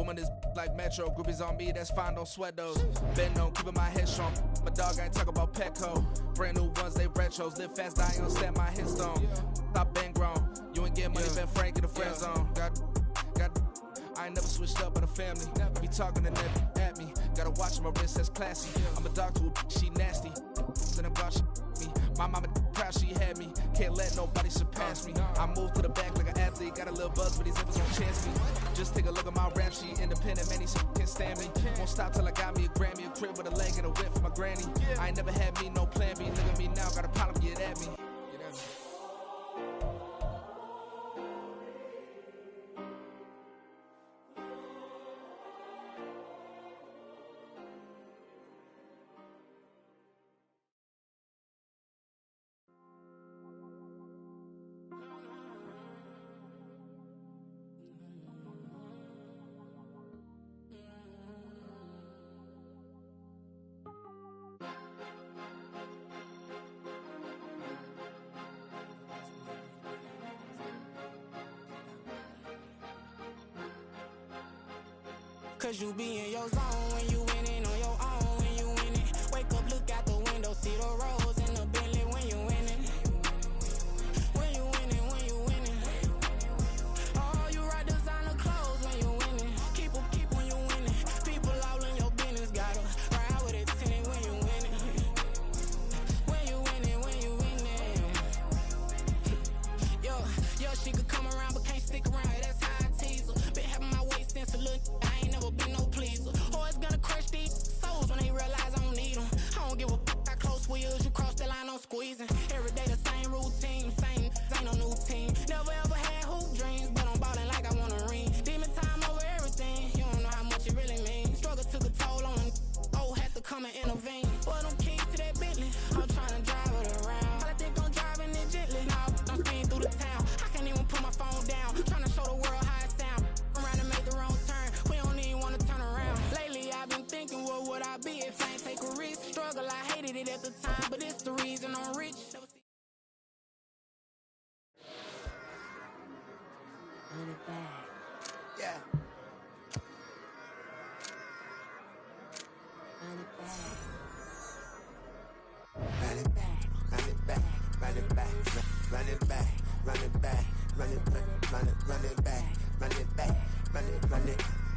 Woman is like Metro, groupies on me, that's fine, don't sweat those. Bend on, keeping my head strong. My dog ain't talk about Petco. Brand new ones, they retros. Live fast, I ain't gonna stand my headstone. Stop been grown. You ain't getting money, been Frank in the friend zone. I ain't never switched up on the family. Be talking to never at me. Gotta watch my wrist, that's classy. I'm a dog to a she nasty. Then I'm God, she me. My mama proud she had me. Can't let nobody surpass me. I move to the back like an athlete. Got a little buzz, but these niggas won't chance me. Just take a look at my rap sheet. Independent, man, these can't stand me. Won't stop till I got me a Grammy. A crib with a leg and a whip for my granny. I ain't never had me, no plan B. Look at me now, got a problem, get at me. Cause you be in your zone when you winning on your own when you winning. Wake up, look out the window, see the rose in the Bentley when you winning. When you winning, when you winning. Oh, you rock designer clothes when you winning. Keep when you winning. People all in your business, gotta ride with it tinted when you winning. When you winning, when you winning. Yo, she could come around but can't stick around, that's how I tease her. Been having my waist since a little, I ain't never been no pleaser. Always gonna crush these souls when they realize I don't need them. I don't give a f***, I close wheels, you cross the line, I'm squeezing. Every day the same routine, same, ain't no new team. Never ever had hoop dreams, but I'm ballin' like I want a ring. Demon time over everything, you don't know how much it really means. Struggle took a toll on them, had to come and intervene. Boy, them keys to that Bentley, I'm tryna drive it around. I think I'm driving it gently, now I'm speeding through the town. I can't even put my phone down, tryna show the world how it sound. Around and make the wrong turn, we don't even wanna turn around. Lately I've been thinking, what would I be if I ain't take a risk? Struggle, I hated it at the time, but it's the reason I'm rich. Run it back. Yeah. Run it back. Run it back, run it back, run it back, run it back, run it back, run it back, run it back, run it back,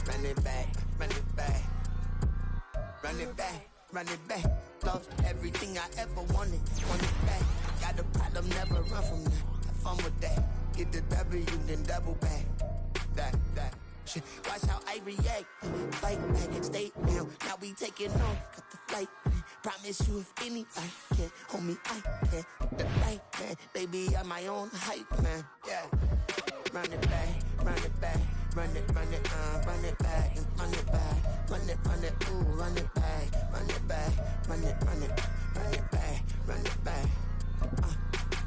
run it back, run it back, run it back, run it back. Lost everything I ever wanted, want it back. Got a problem, never run from that. Have fun with that. Get the W, then double back. That. Shit. Watch how I react. Fight back, stay down. Now we taking off, cut the flight. Promise you if anybody can, homie, I can. The right man, baby, I'm my own hype man. Yeah. Run it back, run it back, run it back, and run it back, run it, ooh, run it back, run it back, run it back, run it back.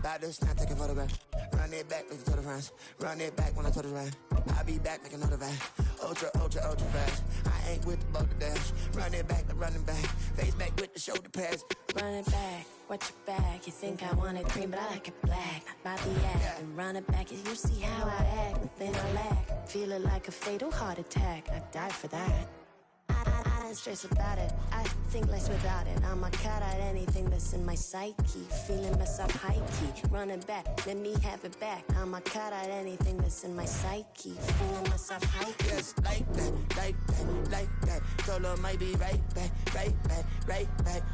About this, not taking photograph. Run it back, make it to the friends. Run it back when I told it right. I'll be back, make another back. Ultra fast. I ain't with the boat to dash. Run it back, I'm running back. Face back with the shoulder pads. Run it back, watch your back. You think I want it green, but I like it black. About the act and run it back. You see how I act, nothing I lack. Feel it like a fatal heart attack. I'd die for that. I don't stress about it. I think less without it. I'ma cut out anything that's in my psyche. Feeling myself high key. Run it back, let me have it back. I'ma cut out anything that's in my psyche. Feeling myself high key. Yes, like that. Told her might be right back.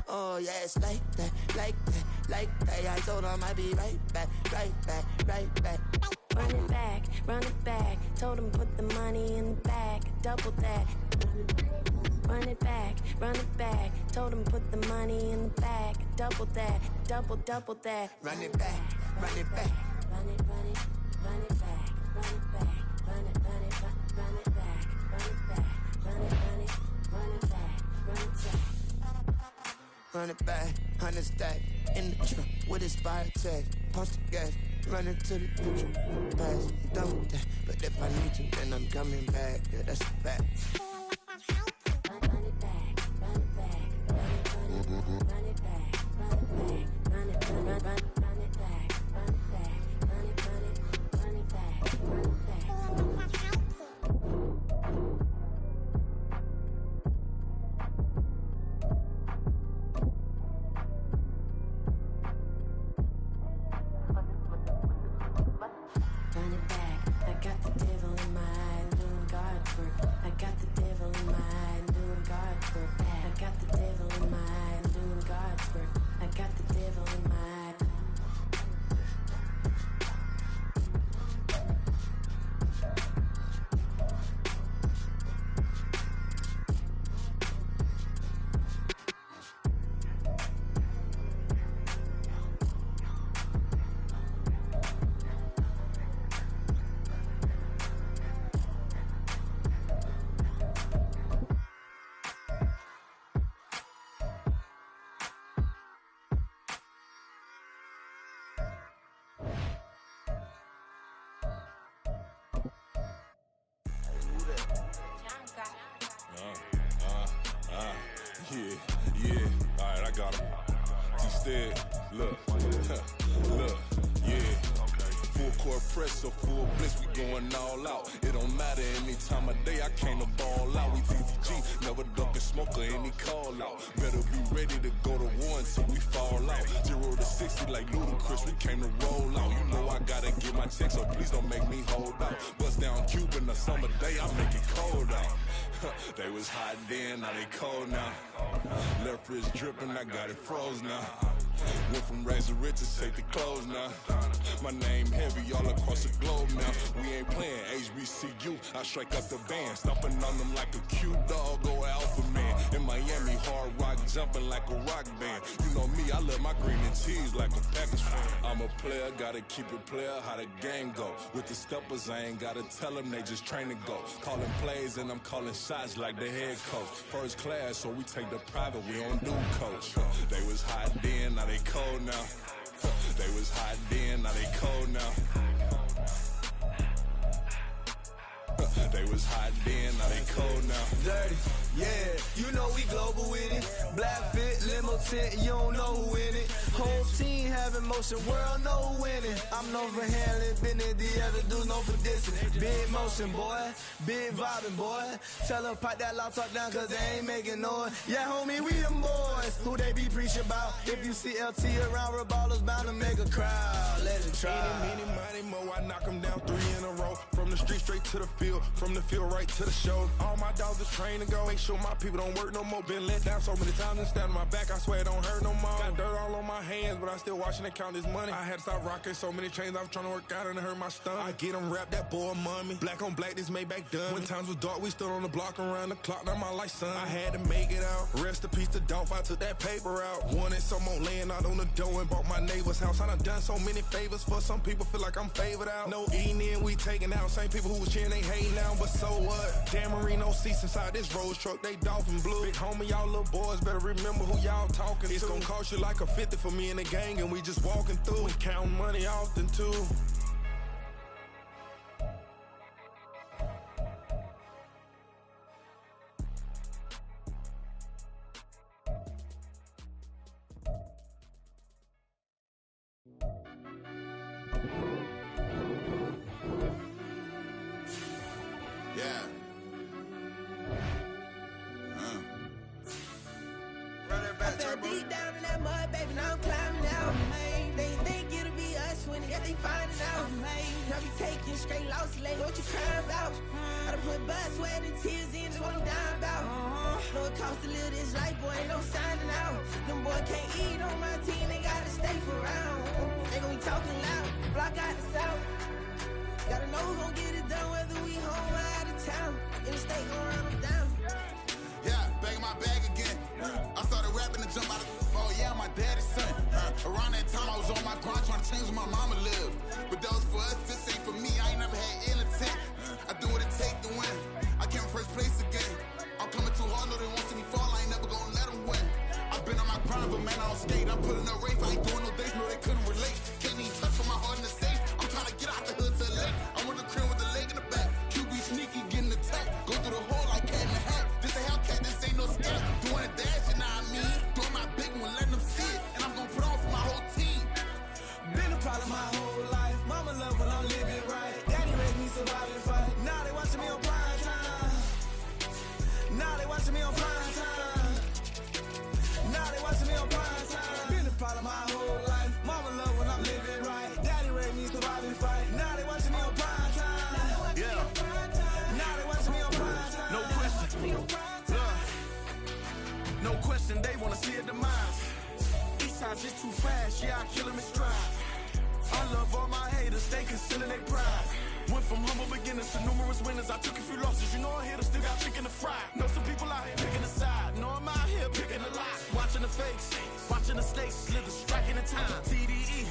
Oh yes, like that. I told her might be right back. Run it back. Told him put the money in the bag. Double that. Run it back. Told him put the money in the bag. Double that. Double that. Run it back. Run it back. Run it back. Run it back. Run it back. Run it back, 100 stack in the trunk with his fire tag. Punch the gas, running to the future. Pass, I'm done with that. But if I need to, then I'm coming back. Yeah, that's a fact. Run it back. Run it back. Run it back. Run it back. Run it back. work. I got the devil in my eye, I'm doing God's work. I got the devil in my eye. Yeah, alright, I got him. T-Stead, look, look, yeah. Full court press or full blitz, we going all out. It don't matter any time of day, I came to ball out. We TVG, never duck a smoke or any call out. Better be ready to go to war until we fall out. 0 to 60 like Ludacris, we came to roll out. You know I gotta get my check, so please don't make me hold out. Bust down Cuban a summer day, I make it cold out. They was hot then, now they cold now. Left wrist dripping, I got it froze now. Went from rags to riches, take the clothes now. My name heavy all across the globe now. We ain't playing HBCU, I strike up the band. Stomping on them like a cute dog or alpha man. In Miami, hard rock jumping like a rock band. You know me, I love my green and cheese like a Packers fan. I'm a player, gotta keep it player, how the game go. With the steppers, I ain't gotta tell them, they just train to go. Calling plays and I'm calling shots like the head coach. First class, so we take the private, we don't do coach. They was hot then, now they cold now. They was hot then, now they cold now. They was hot then, now they cold now. Dirty, yeah, you know we global with it. Black fit, limo tint, you don't know who in it. Whole team having motion, world know who winning. I'm known for handling business, the other dudes known for dissing. Big motion, boy, big vibing, boy. Tell her pipe that loud talk down, cause they ain't making noise. Yeah, homie, we them boys, who they be preaching about. If you see LT around, Reballers bound to make a crowd. Let it try. Many, money, mo, I knock them down 3 in a row. From the street straight to the field, from the field right to the show. All my dogs are trained to go. Make sure my people don't work no more. Been let down so many times and stand on my back, I swear it don't hurt no more. Got dirt all on my hands, but I still watching it count this money. I had to stop rocking so many chains, I was trying to work out and it hurt my stomach. I get them wrapped, that boy mommy. Black on black, this Maybach done. When times was dark, we stood on the block around the clock, now my life son. I had to make it out. Rest in peace to Dolph, I took that paper out. Wanted some more laying out on the dough and bought my neighbor's house. I done so many favors for some people, feel like I'm favored out. No eating in, we taking out. Same people who was cheering, they hating now, but so what? Dan Marino seats inside this Rolls truck, they dolphin blue. Big homie, y'all little boys better remember who y'all talking to. It's gonna cost you like a 50 for me and the gang, and we just walking through. We counting money often too. Yeah. I fell deep down in that mud, baby, now I'm climbing out. They think it'll be us when they find it out. I be taking straight losses, like what you crying about? I done put blood, sweat, and tears in, that's what I'm dying about. Know it costs to live this life, boy, ain't no signing out. Them boy can't eat on my team, they gotta stay for round. They gon' be talking loud, block out the south. Gotta know who gon' get it done, whether we home or out of town. In the state, gon' run them down. Yeah, back in my bag again. I started rapping to jump out of oh yeah, my daddy's son. Around that time I was on my grind trying to change where my mama lived. But that was for us, this ain't for me. I ain't never had ill intent. I do what it take to win. I came first place again. I'm coming too hard, no they won't see me fall. I ain't never gonna let them win. I've been on my grind, but man I don't skate. I'm putting up race, I ain't doing no days, no they couldn't relate. Can't even touch on my heart in the safe. I'm trying to get out the hood to the lake. I'm with the crib with the leg in the back. QB sneaky, getting attacked. Go through the hole like cat in the hat. This a Hellcat, this ain't no scam. Doing a dash, you know what I mean? Doing my big one, letting them see it. And I'm gonna put on for my whole team. Been a problem my whole life. Mama love when I'm living right. Daddy raised me survive and fight. Now they watching me on prime time. Now they watching me on prime time. Now they watching me on prime time. Been a problem my whole life. Mama love when I'm living right. Daddy raised me survive and fight. Now they watching me on prime time. Yeah. Now they watching me on prime time. No question. too fast, yeah, I kill him in stride. I love all my haters, they concealing their pride. Went from humble beginners to numerous winners. I took a few losses, you know I hit still got chicken to fry. Know some people out here picking a side. Know I'm out here picking a lot. Watching the fakes, watching the snakes slither, striking the time. TDE,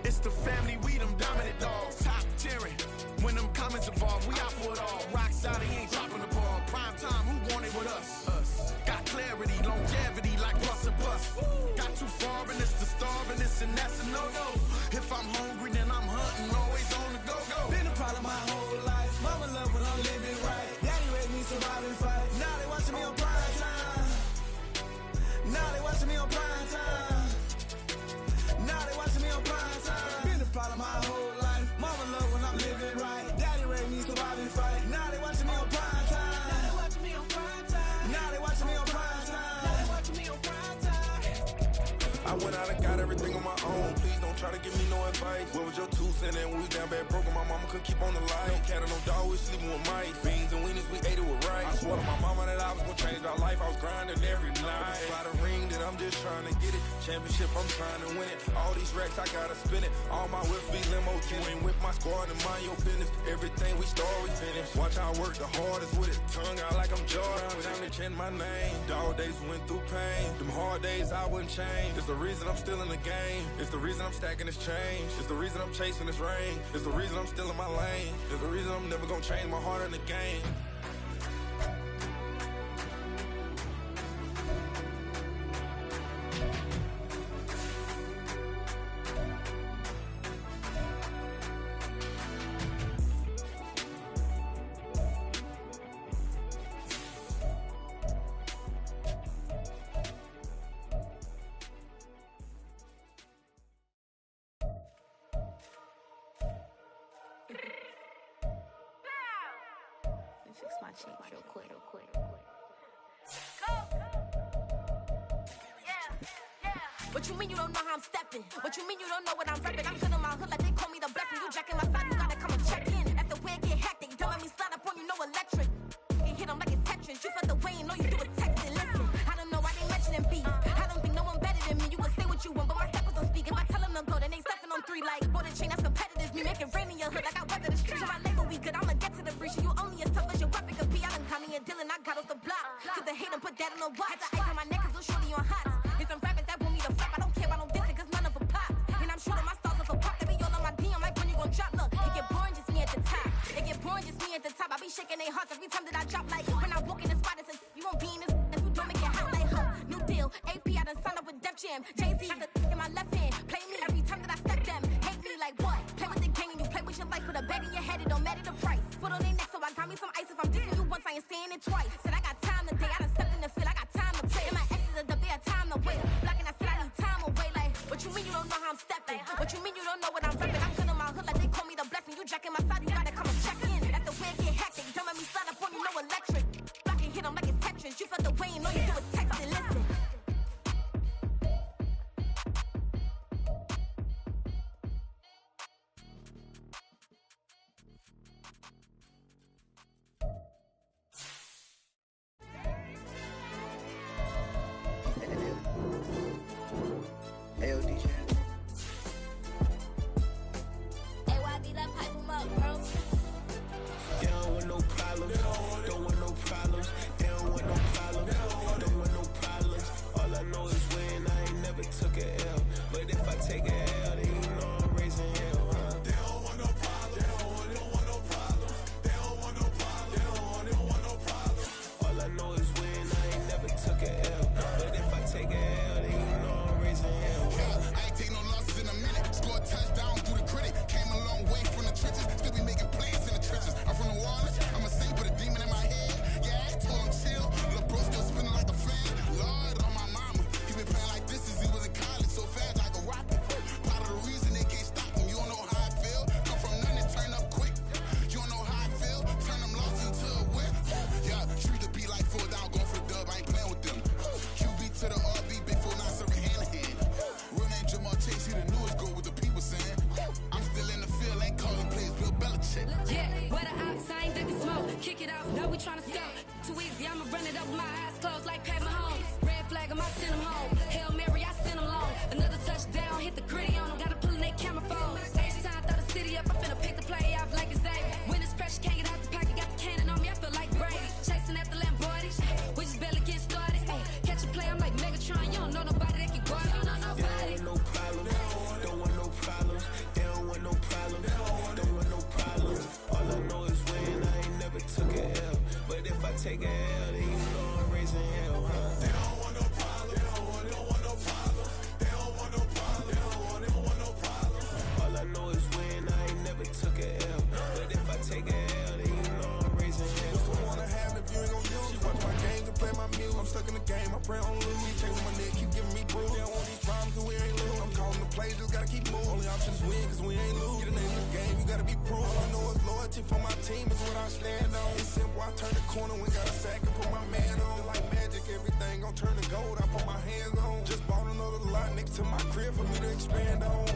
it's the family, we them dominant dogs. Top tiering, when them comments involved, we out for it all. Rock solid, he ain't dropping the ball. Prime time, who want it with us? Got clarity, longevity, like plus and bust. Got too far and it's the starving, this and that's a no-no. If I'm hungry, then I'm hunting, always on the go-go. Been a part of my whole life. Mama love when I'm living right. Daddy raised me survive and fight. Now they watching me on prime time. Now they watching me on prime time. Now they watching me on prime time. Been a part of my whole life. Mama love when I'm living right. Daddy raised me survive and fight. Now they watching me on prime time. Now they watching me on prime time. Now they watching me on prime time. Now they watching me on prime time. I went out and got everything on my own. Please don't try to give me no advice. What was your 2 cents? And we was down bad broke and my mama couldn't keep on the light. No cat or no dog, we sleeping with mice. Beans and weenies, we ate it with rice. I swore to my mama that I was gonna change my life. I was grinding every night. Slide a ring that I'm just trying to get it. Championship, I'm trying to win it. All these racks, I gotta spin it. All my whips be limo. You ain't with my squad and mind your business. Everything we start, we finish. Watch how I work the hardest with it. Tongue out like I'm Jordan. Time to change my name. Dog days went through pain. Them hard days I wouldn't change. It's the reason I'm still in the game. It's the reason I'm stacking this change. It's the reason I'm chasing this rain. It's the reason I'm still in my lane. It's the reason I'm never gonna change my heart in the game. Fix my cheek real quick. What you mean you don't know how I'm stepping? What you mean you don't know what I'm repping? I'm good on my hood like they call me the blessing. You jacking my side, you gotta come and check in. That's the way it get hectic. Don't let me slide up on you, no electric. You hit them like it's Tetris. You felt the way and know you do it texting. Listen, I don't know why they mentioning beef. I don't think no one better than me. You can say what you want, but my steppers don't speak. If I tell them to go, then they stepping on 3 like border chain. That's competitive. Me make it rain in your hood like I weather the street. So my label we good. I'ma get to the breach. You only as tough as your weapon could be. I done Connie and Dylan. I got off the block. Took the hate and put that on the watch. The ice on my neck is little shorty on hot. It's some rappers that want me to flap. I don't care about no dissing, cause none of them pop. And I'm shooting my stars off a pop. They be all on my DM like when you gon' drop. Look, it get boring just me at the top. It get boring just me at the top. I be shaking their hearts every time that I drop. Like when I walk in the spot, it's a you won't be in this. If you don't make it hot like ho. New deal, AP, I done signed up with Def Jam. Jay-Z, got the in my left hand. Play me every time that I step them. Hate me like what? Play with the gang and you play with your life. Put a bag in your head, it don't matter the price. Foot on their neck, so I got me some ice. If I'm dissing you once, I ain't saying it twice. Said I got time today, I done stepped in the field, I got time to play. And my exes are up there, time to wait. Blocking, I said I need time away. Like, what you mean you don't know how I'm stepping? What you mean you don't know what I'm repping? I'm good on my hood like they call me the blessing. You jacking my side, you gotta come and check in. That's the way it get hectic. Don't let me slide up on you, no electric. Blocking, hit them like it's Tetris. You felt the way and all you do is text and listen. Ayo, DJ. AYD, that pipe them up, bro. They don't want no problems. Don't want no problems. They don't want no problems. Don't want no problems. All I know is when I ain't never took a L. But if I take a L, then you know I'm raising hell, huh? They don't want no problems. They don't want no problems. They don't want no problems. They don't want no problems. All I know is when I ain't never took a L. But if I take a L, then you know I'm raising hell. I ain't take no losses in a minute. Scored touchdown through the critic. Came a long way from the trenches. Still be making plays in the trenches. I'm from New Orleans. I'm a saint with a demon in my head. Yeah, I told him chill. Lil' bro still spinning like a fan. Lord on my mama. He been playing like this since he was in college. So fast like a rocket. Part of the reason they can't stop him. You don't know how I feel. Come from nothing, turn up quick. You don't know how I feel. Turn them losses into a win. Yeah, treat the beat like 4 down. Going for the dub. I ain't playing with them. QB to the RB. Big 4 not serving hand to hand. Real name Jamal Chase. He the newest goal with the people saying. I'm still in the field. Ain't calling plays. Bill Belichick. Yeah, where the ops, I ain't ducking smoke. Kick it out, now we tryna scout. Too easy, I'ma run it up with my eyes closed like Pat Mahomes. Red flag, I might send him home. Hail Mary, I send him long. Another touchdown. take a L, then you know I'm raising hell, huh? They don't want no problem. They don't want no problem. They don't want no problem. They don't want no problem. All I know is win. I ain't never took a L. But if I take a L, then you know I'm raising hell. What's the one I have if you ain't gon' use? She watch my games and play my music. I'm stuck in the game. I pray on lose. He chasing my neck, keep giving me bruise. They don't want these problems 'cause we ain't lose. I'm calling the plays, just gotta keep moving. Only option is win 'cause we ain't lose. Get a name in this game, you gotta be proof. All I know is loyalty for my team is what I stand on. It's simple, I turn the corner when got a sack and put my man on. Like magic, everything gon' turn to gold. I put my hands on. Just bought another lot next to my crib for me to expand on.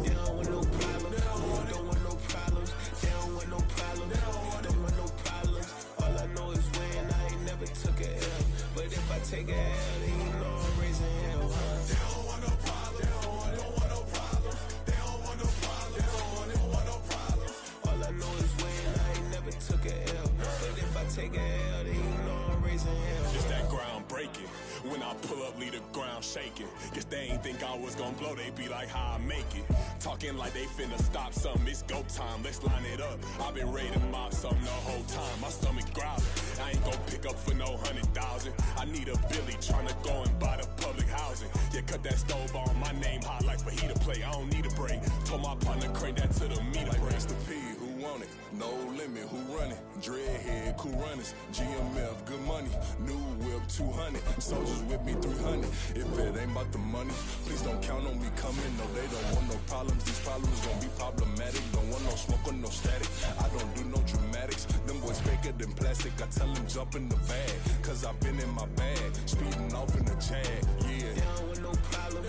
They don't want no problem. They don't want no problems. They don't want no problems. They don't want no problems. All I know is win. I ain't never took a L. But if I take a L, then you know I'm raising hell, huh? They don't want no problems. They don't want no problems. They don't want no problems. They don't want no problems. All I know is win. I ain't never took a L. But if I take a L, then you know I'm raising hell. It's that ground breaking. When I pull up, leave the ground shaking. Guess they ain't think I was gonna blow, they be like, how I make it. Talking like they finna stop something, it's go time, let's line it up. I've been ready to mob something the whole time, my stomach growling. I ain't gon' pick up for no 100,000. I need a Billy tryna go and buy the public housing. Yeah, cut that stove on, my name hot like fajita play, I don't need a break. Told my partner crank that to the meter like break. Mr. P, who want it? No limit, who run it? Dreadhead, cool runners, GMF, good money. New whip, 200. Soldiers with me, 300. If it ain't about the money, please don't count on me coming. No, they don't want no problems. These problems gon' be problematic. Don't want no smoke or no static. I don't do no dramatics. Them boys faker than plastic. I tell them jump in the bag, cause I've been in my bag. Speeding off in the Jag, yeah. They don't want no problems.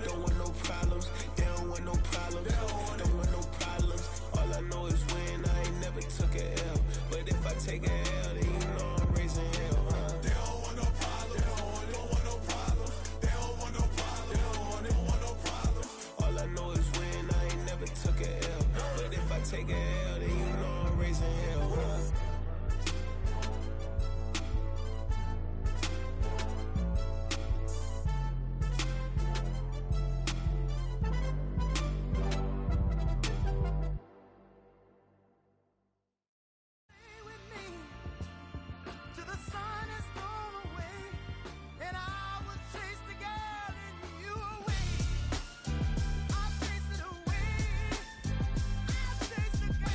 Don't want no problems. They don't want no problems. Don't want no problems. All I know is win. I ain't never took a L. But if I take a L, then you know I'm raising hell, huh? They don't want no problems. They don't want no problems. They don't want no problems. They don't want no problems. All I know is win. I ain't never took a L. But if I take a L, then you know I'm raising hell, huh?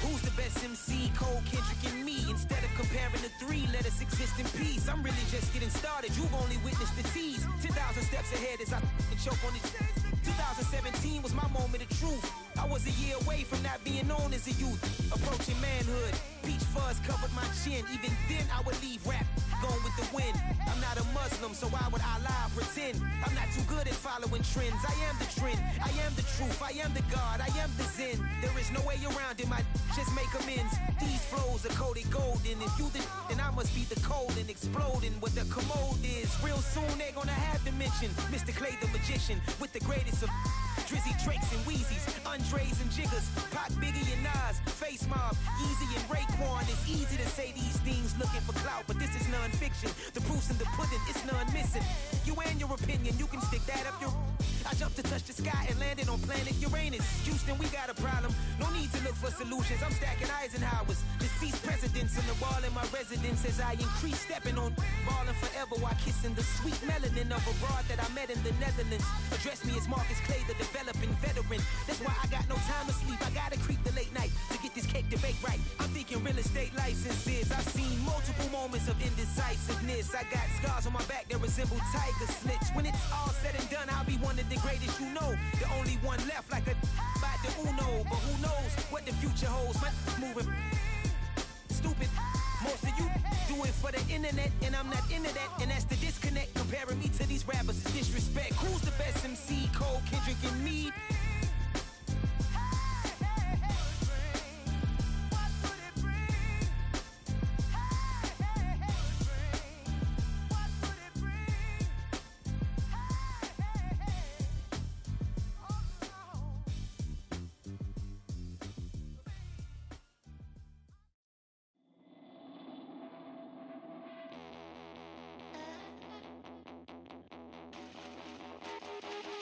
Who's the best MC? Cole, Kendrick, and me. Instead of comparing the three, let us exist in peace. I'm really just getting started. You've only witnessed the tease. 10,000 steps ahead as I choke on this. 2017 was my moment of truth. I was a year away from not being known as a youth. Approaching manhood. Peach fuzz covered my chin. Even then, I would leave rap going with the wind. I'm not a Muslim, so why would I lie or pretend? I'm not too good at following trends. I am the trend. I am the truth. I am the God. I am the Zen. There is no way around it. My just make amends. These flows are coated golden. If you then I must be the cold and exploding what the commode is. Real soon they're gonna have to mention Mr. Clay the magician with the greatest of Drizzy, Drakes, and Wheezies, Andres and Jiggers, Pac, Biggie, and Nas, Face Mob, Easy and Raekwon. It's easy to say these things looking for clout, but this is non-fiction. The proof's in the pudding, it's none missing. You and your opinion, you can stick that up your... I jumped to touch the sky and landed on planet Uranus. Houston, we got a problem. No need to look for solutions. I'm stacking Eisenhowers. Deceased presidents in the wall in my residence as I increase stepping on ballin' forever while kissing the sweet melanin of a broad that I met in the Netherlands. Address me as Marcus Clay, the developing veteran. That's why I got no time to sleep. I gotta creep the late night to get this cake debate right. I'm thinking real estate licenses. I've seen multiple moments of indecisiveness. I got scars on my back that resemble tiger slits. When it's all said and done, I'll be one of the greatest you know. The only one left like a by the Uno. But who knows what the future holds? My moving stupid. Most of you do it for the internet, and I'm not into that. And that's the disconnect. Comparing me to these rappers is disrespect. Who's the best MC? Cole, Kendrick, and me. Thank you.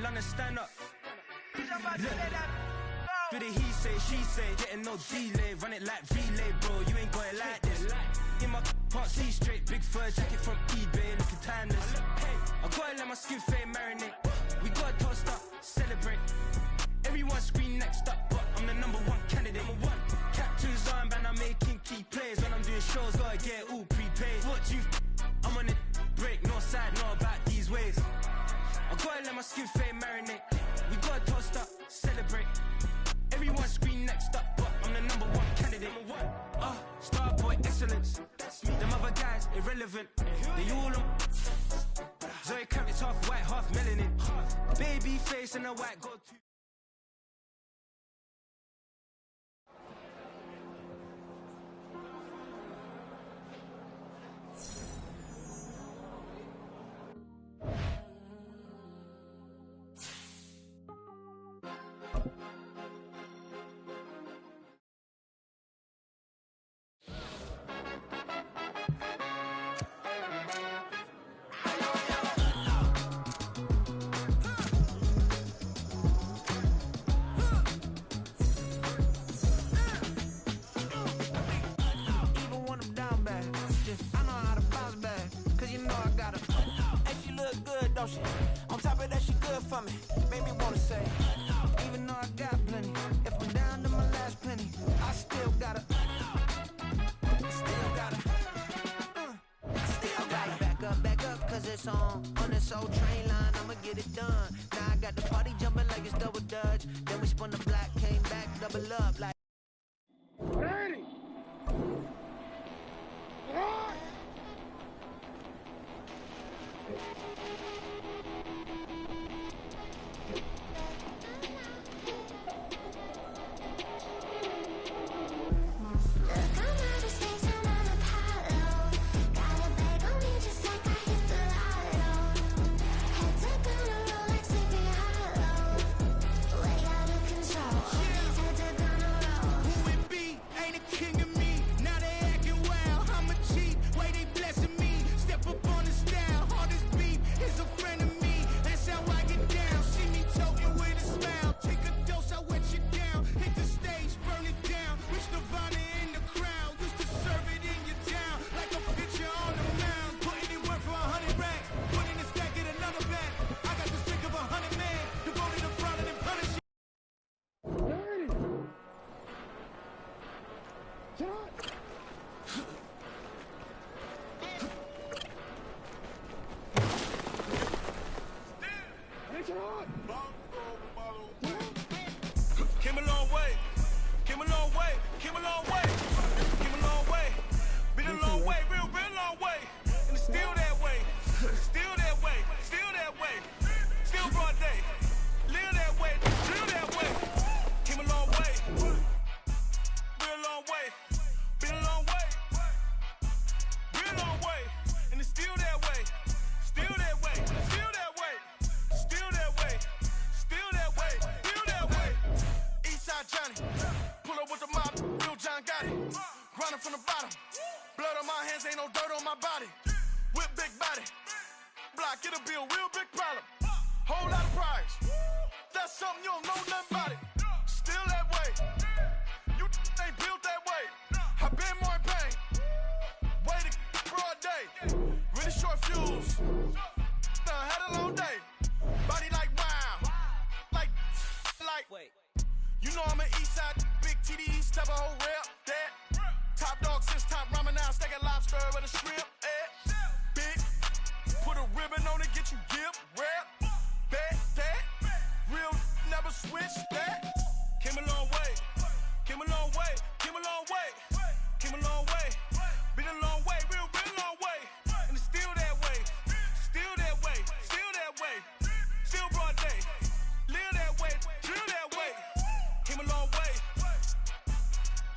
London, stand up. Do the he say, she say, getting no delay. Run it like relay, bro, you ain't got it like this. In my can't see straight, big fur jacket from eBay, looking timeless. I gotta let my skin fade marinate. We gotta toast up, celebrate. Everyone scream next up, but I'm the #1 candidate. Captain's armband, I'm making key plays. When I'm doing shows, gotta get it all prepaid. What you I'm on it, break, no side, know about these ways. I gotta let my skin fade marinate. We gotta toast up, celebrate. Everyone scream next up, but I'm the #1 candidate. Starboy excellence. Them other guys irrelevant. They all on. Zoe Kravitz half white, half melanin. Baby face and a white go to. On top of that, she good for me. Made me wanna say, even though I got plenty, if I'm down to my last penny, I still gotta back up, cause it's on this old train line, I'ma get it done. Now I got the party jumping like it's double dutch. Then we spun the block, came back, double up like. Ready! Came a long way, came a long way, came a long way, came a long way, been a long way, real long way, and it's still that way, still that way, still that way, still broad day, live that way, drill that way, came a long way, real long way, been a long way, real long way, and it's still that way, still that way, still that way, still that way, still that way, still that way. Eastside Johnny, pull up with the mob, Bill John got it. Grinding from the bottom, blood on my hands, ain't no dirt on my body. Whip big body, block, it'll be a real big problem. Whole lot of prize, that's something you don't know nothing about it. Still that way, you ain't built that way. I been more in pain, way to broad day. Really short fuse, had a long day. Body like wow, like. Wait. You know I'm an Eastside, big TD, step a whole rep, that. Top dog since top ramen now, stack a lobster with a shrimp, big. Put a ribbon on it, get you gift, rep, bet, that. Real never switch, that. Came a long way, came a long way, came a long way, came a long way. Been a long way, real long way. And it's still that way, still that way, still that way. Still broad day, live that way, drill that way. Came a long way,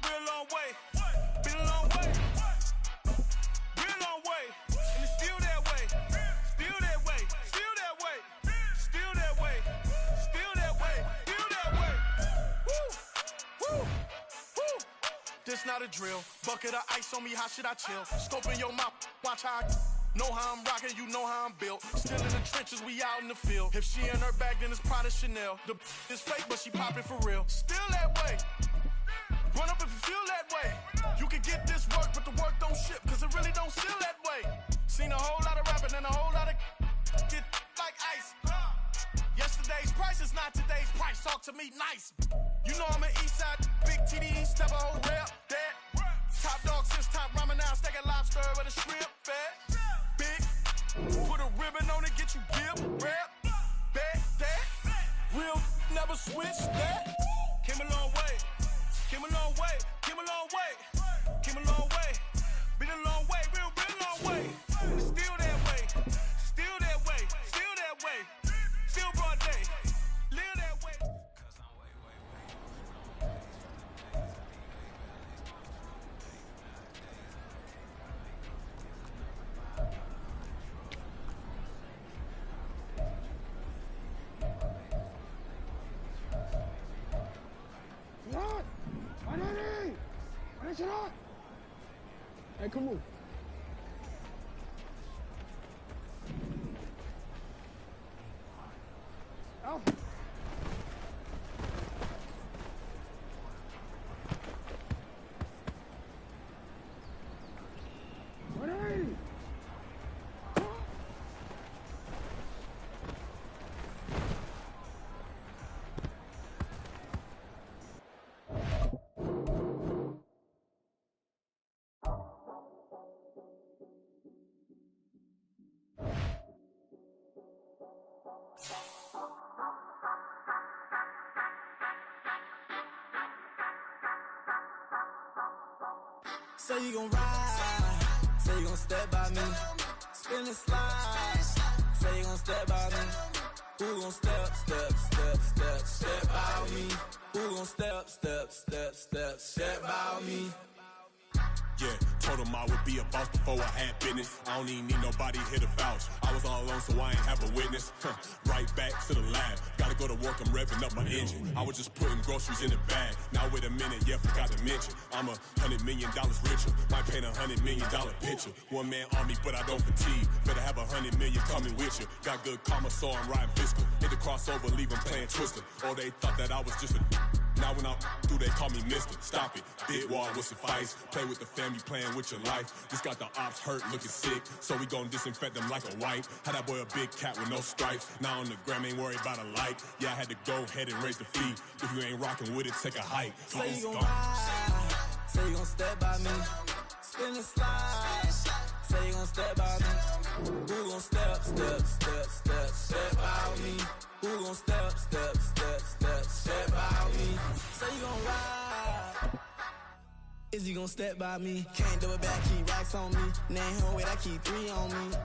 real long way, been a long way, real long way, and it's still that way, still that way, still that way, still that way, still that way, still that way. Woo, woo, woo. This not a drill, bucket of ice on me, how should I chill? Scope in your mouth, watch how I Know how I'm rocking, you know how I'm built. Still in the trenches, we out in the field. If she in her bag, then it's Prada Chanel. The is fake, but she popping for real. Still that way. Run up if you feel that way. You can get this work, but the work don't ship, cause it really don't feel that way. Seen a whole lot of rapping and a whole lot of get like ice. Yesterday's price is not today's price. Talk to me nice. You know I'm an Eastside, big TD, step a whole rap, that. Top dog since top ramen now, steak and lobster with a shrimp fat. Big, put a ribbon on it, get you give, rap, bet, that. Real, never switch, that. Came a long way, came a long way, came a long way, came a long way. Been a long way, real long way. Still that way, still that way, still that way. Still broad day, live that way. Hey, come on. Out. Say you gon' ride, say you gon' step by me, spin and slide, say you gon' step by me, who gon' step by me, who gon' step by me. Yeah, told him I would be a boss before I had business. I don't even need nobody here to vouch. I was all alone, so I ain't have a witness. Right back to the lab. Gotta go to work, I'm revving up my engine. I was just putting groceries in the bag. Now wait a minute, yeah, forgot to mention. I'm $100 million richer. Might paint $100 million picture. One man army, but I don't fatigue. Better have 100 million coming with you. Got good karma, so I'm riding fiscal. Hit the crossover, leave them playing Twister. Oh, they thought that I was just a... Now when I do, they call me Mister. Stop it. Big wall will suffice. Play with the family, playing with your life. Just got the ops hurt, looking sick. So we gon' disinfect them like a wipe. Had that boy a big cat with no stripes. Now on the gram, ain't worried about a light. Yeah, I had to go ahead and raise the fee. If you ain't rocking with it, take a hike. Say you gon' ride, say you gon' step by me, spin and slide, say you gon' step by me, who gon' step by me, who gon' step by me, say you gon' ride, is he gon' step by me, can't do it back, keep racks on me, name home with I keep 3 on me.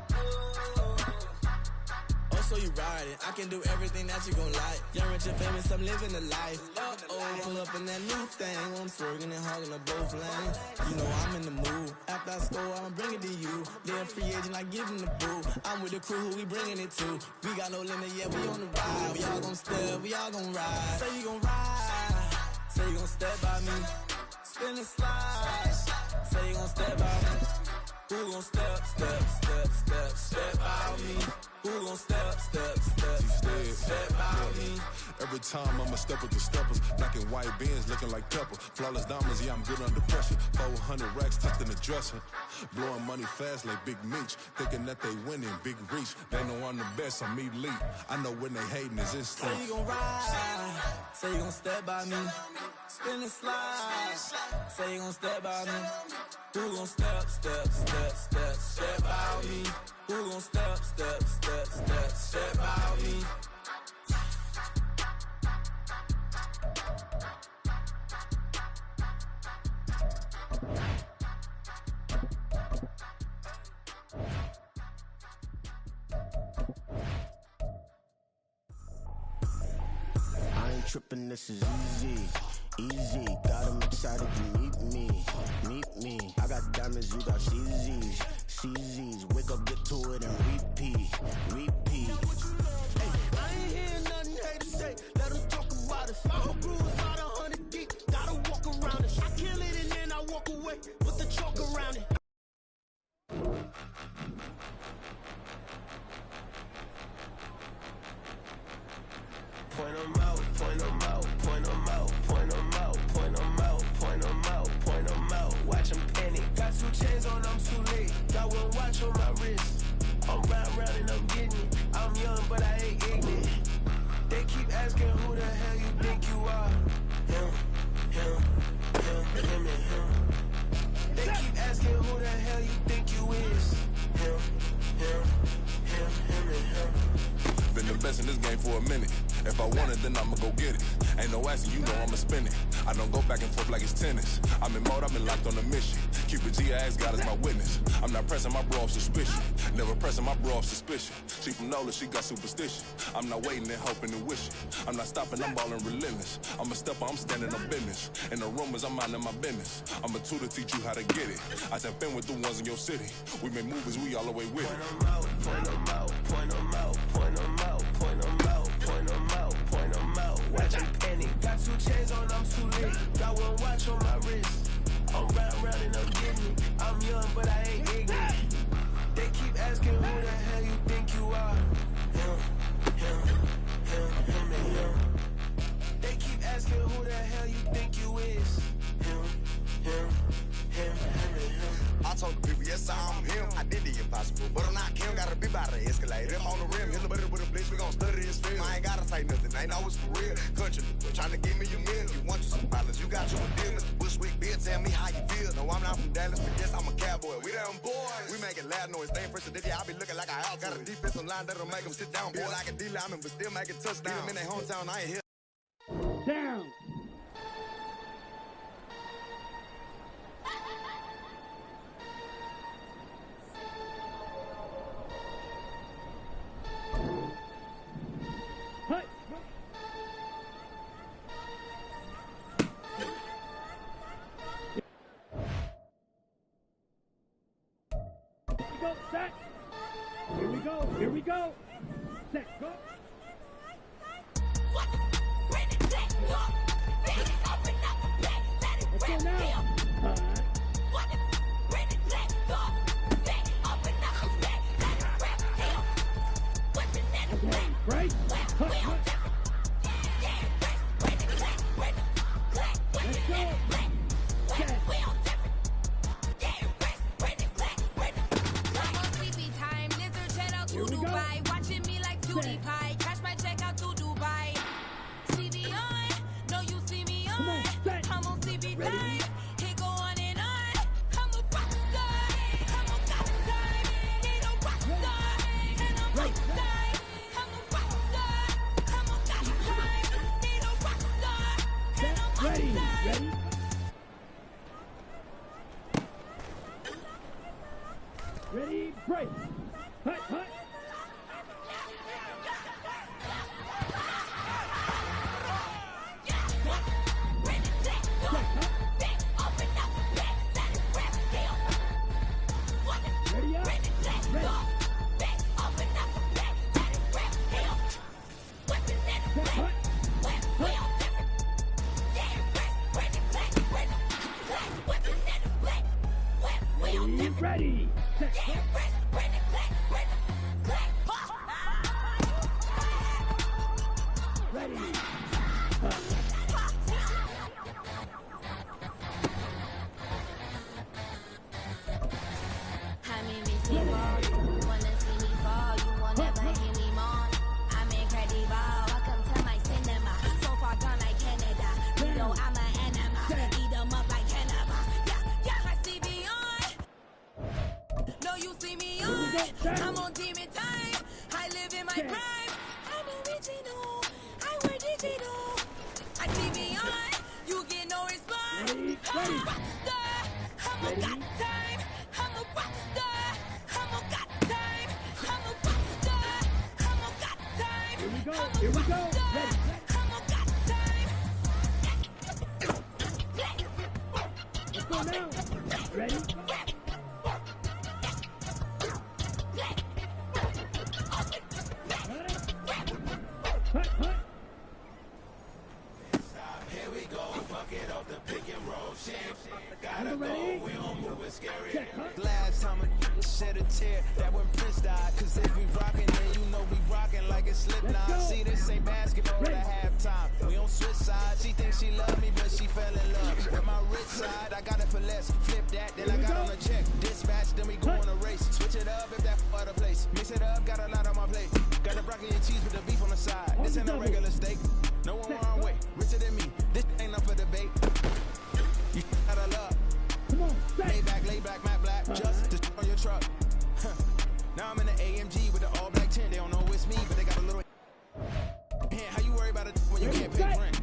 So you riding, I can do everything that you gon' like. Young, rich, and famous, I'm living the life. Pull up in that new thing, I'm swerving and hogging up both lanes. You know I'm in the mood. After I score, I'ma bring it to you. They're a free agent, I give them the boo. I'm with the crew, who we bringing it to. We got no limit, yeah, we on the ride. We all gon' step, we all gon' ride. Say you gon' ride, say you gon' step by me. Spin and slide, say you gon' step by me. Who gon' step by me? Who gon' step by me? Every time I'ma step with the steppers. Black and white beans looking like pepper. Flawless diamonds, yeah, I'm good under pressure. 400 racks tucked in the dresser. Blowing money fast like Big Meech. Thinking that they winning, big reach. They know I'm the best, I'm elite. I know when they hating is instinct. Say you gon' ride, say you gon' step by me. Spin and slide, say you gon' step by me. Who gon' step by me? Who gon' step by me? I ain't tripping, this is easy. Easy, got 'em excited to meet me. I got diamonds, you got CZs. Wake up, get to it and repeat. Hey, I ain't hearing nothing haters say. Let them talk about us. My whole crew is about 100 deep. Gotta walk around it. I kill it and then I walk away with the chalk around it. point them out, point them out, point them out, point them out, point them out, point them out. Watch them panic. Got 2 chains on, I'm too late. Got 1 watch on my wrist. I'm round and I'm getting it. I'm young, but I ain't ignorant. They keep asking who the hell you think you are. Him, and him. They keep asking who the hell you think you is. Him, and him. Been the best in this game for a minute. If I want it, then I'ma go get it. Ain't no asking, you know I'ma spin it. I don't go back and forth like it's tennis. I'm in mode, I've been locked on a mission. Keep it G, I ask God as my witness. I'm not pressing my bro off suspicion. Never pressing my bro off suspicion. She from Nola, she got superstition. I'm not waiting and hoping and wishing. I'm not stopping, I'm ballin' relentless. I'm a stepper, I'm standing on business. In the rumors, I'm minding my business. I'm a tutor, teach you how to get it. I tap in with the ones in your city. We make movies, we all the way with it. Point them out, point them out, point them out, point them out, point them out, point them out, point them out. Watch them panic. Got 2 chains on, I'm too late. Got 1 watch on my wrist. I'm round and I'm getting it. I'm young, but I ain't ignorant. They keep asking who the hell you think you are. Him, and him. They keep asking who the hell you think you is. Him, and him. I told the people, yes, I'm him. I did the impossible, but I'm not Kim. Gotta be by the escalator. I'm on the rim, hit the butter with a blitz. We gon' study this film. I ain't gotta say nothing, ain't always for real. Country, trying to give me your meal. You want you some violence, you got you a deal. Mr. Bushwick, Bill, tell me how you feel. No, I'm not from Dallas, but yes, I'm a cowboy. We them boys. We making loud noise. Staying first today, I be looking like a house. Got a defensive line that'll make them sit down. Boy, like a D-lineman, but still making touchdowns. Beat them in their hometown, I ain't here. Down. Set. Here we go. Here we go. Set. Go. Let's go now. Right. Let's go. Set. Dubai, watching me like cutie pie. Cash my check out to Dubai. CB on, no you see me on. I'm on CB time. He go on and on. I'm a rock star. I'm a got time. Need a rock star. And I'm rock star. I'm a rock star. I'm a got time. Need a rock star. And I'm rock star. Ready, break. Hut, hut. Ready. Ready. Wanna see me fall, you won't never hear me moan. I'm incredible, welcome to my cinema. So far gone like Canada, you know I'm an enema. Eat them up like cannibal, yeah, I see beyond. No, you see me on, I'm on demon time. I live in my prime, I'm original, I wear digital. I see beyond, you get no response. I'm a rock star, I'm a got time. I'm a rock star, I'm a got time. I'm a rock star, I'm a got time. Here we go. Here we go. Ready. I'm a got time. Let's go now. Ready. Hut, hut. Here we go, fuck it off the pick and roll shit. Gotta go, we don't move it scary. Last time a shed a tear, that when Prince died. Cause if we rockin', then you know we rockin' like it's Slipknot. See, this ain't basketball at halftime. We I got it for less. Flip that, then I got on a check. Dispatch, then we go on a race. Switch it up if that other place. Mix it up, got a lot on my plate. Got the broccoli and cheese with the beef on the side. This ain't no regular steak. No one wrong way, richer than me. This ain't up for debate. You out of luck. Lay back, matte black. Just to on your truck. Now I'm in the AMG with the all black tint. They don't know it's me, but they got a little hand. How you worry about it when you can't pay rent?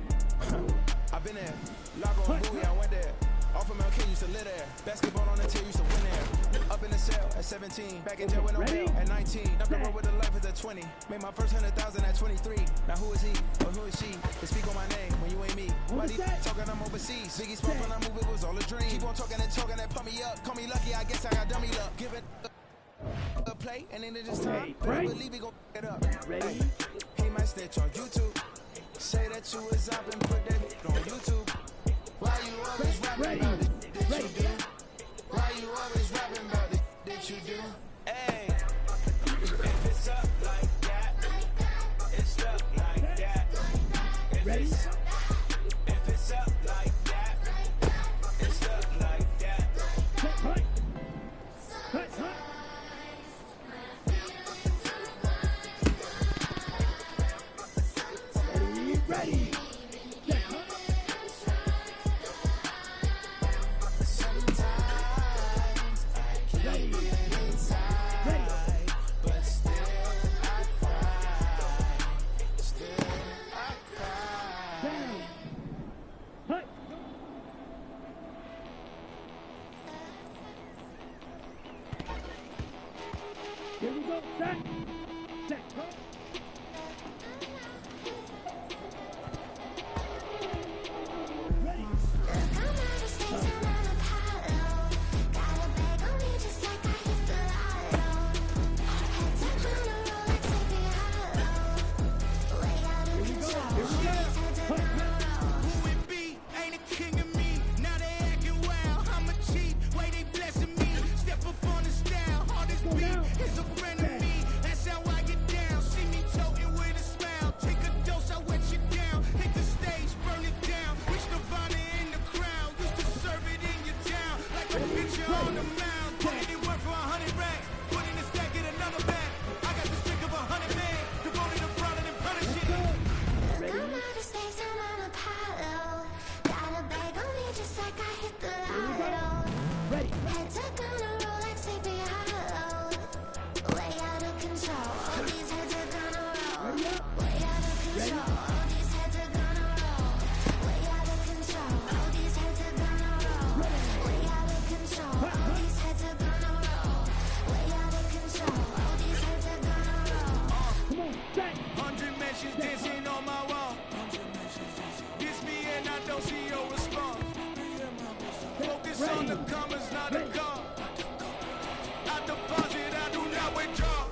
I've been there. Lago and Bowie, I went there. Off of MLK, used to live there. Basketball on the tier, used to win there. Up in the cell at 17. Back in jail with no bail at 19. Up the road with the life at 20. Made my first 100,000 at 23. Now who is he or who is she? They speak on my name when you ain't me. Why these talking I'm overseas? Biggie spoke when I move, it was all a dream. Keep on talking and pump me up. Call me lucky, I guess I got dummy luck. Give it a play and then it just time. I believe we gon' get up. Ready? He might snitch on YouTube. Say that you was up and put that on YouTube. Why you always rapping about it? Did you do? Why you always rapping about it? Did you do? Hey, if it's up like that, it's up like that. If it's up like that, it's up like that. Ready. Here we go, set. On the commas, not the call. I deposit, I do not withdraw.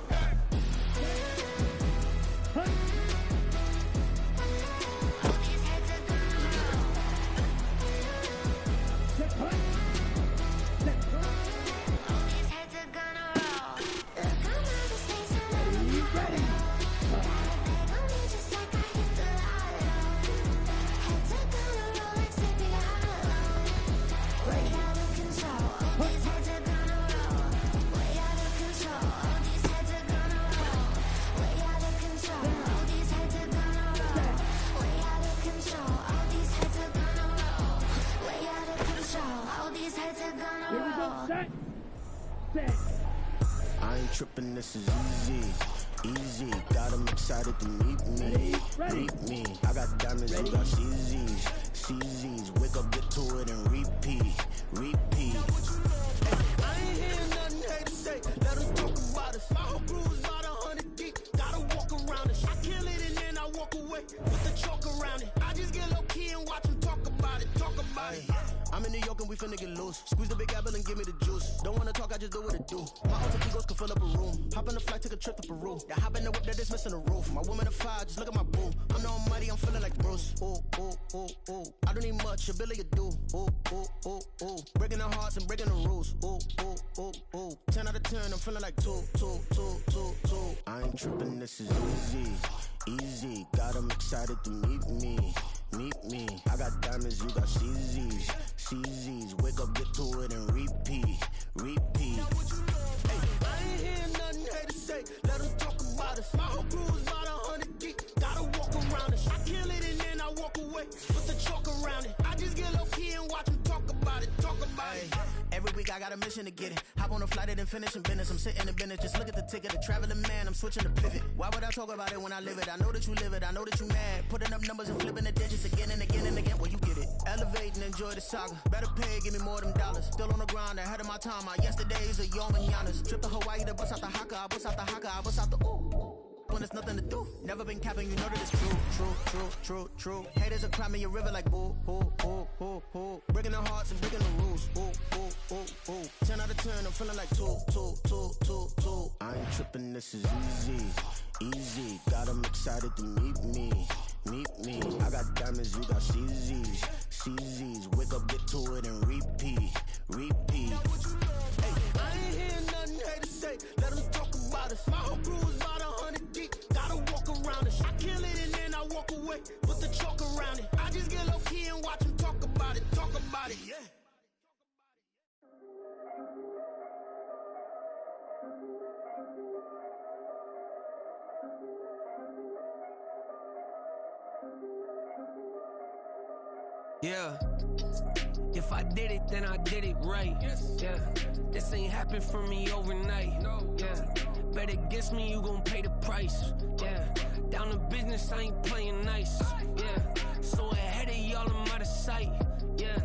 I ain't tripping, this is easy. Got 'em excited to meet me. Meet me. I got diamonds, you got CZs. Wake up, get to it, and repeat. Hey, I ain't hearing nothing hate to say. Let us talk about it. My whole crew is about 100 deep. Gotta walk around it. I kill it and then I walk away with the chalk around it. I just get low key and watch them talk about it. I'm in New York and we finna get loose. Squeeze the big apple and give me the juice. Don't wanna talk, I just do what it do. My alter egos can fill up a room. Hop on the flight, take a trip to Peru. Yeah, hop in the whip that is missing the roof. My woman a fire, just look at my boo. I'm the almighty, I'm feeling like Bruce. Ooh. I don't need much, ability to do. Ooh. Breaking the hearts and breaking the rules. Ooh. 10 out of 10, I'm feeling like two. I ain't tripping, this is easy. Got 'em excited to meet me. I got diamonds, you got CZs. CZs. Wake up, get to it, and repeat. Hey, I ain't hearing nothing haters say. Let them talk about us. My whole crew is about 100 deep. Gotta walk around it. I kill it and then I walk away. Put the chalk around it. I just get low key and watch them talk about it. Every week I got a mission to get it. Hop on a flight and then finish in business. I'm sitting in business. Just look at the ticket. A traveling man. I'm switching to pivot. Why would I talk about it when I live it? I know that you live it. I know that you mad. Putting up numbers and flipping the digits again and again and again. Well, you get it. Elevate and enjoy the saga. Better pay, give me more of them dollars. Still on the grind, ahead of my time. My yesterdays are your mananas. Trip to Hawaii to bust out the haka. I bust out the haka. I bust out the ooh. When there's nothing to do. Never been capping, you know that it's true. Haters are climbing your river like boo, boo. Breaking their hearts and breaking the rules. Ooh. 10 out of 10, I'm feeling like two. I ain't tripping, this is easy. Got them excited to meet me. I got diamonds, you got CZs. Wake up, get to it, and repeat. Hey, I ain't hearing nothing haters say. Let them talk about us. My whole crew is about 100 deep. Gotta walk around it. I kill it and then I walk away. Put the chalk around it. I just get low key and watch them talk about it. Yeah. Yeah. If I did it, then I did it right. Yeah. This ain't happened for me overnight. Yeah. Bet against me, you gon' pay the price. Yeah. Down to business, I ain't playing nice. Yeah. So ahead of y'all, I'm out of sight. Yeah.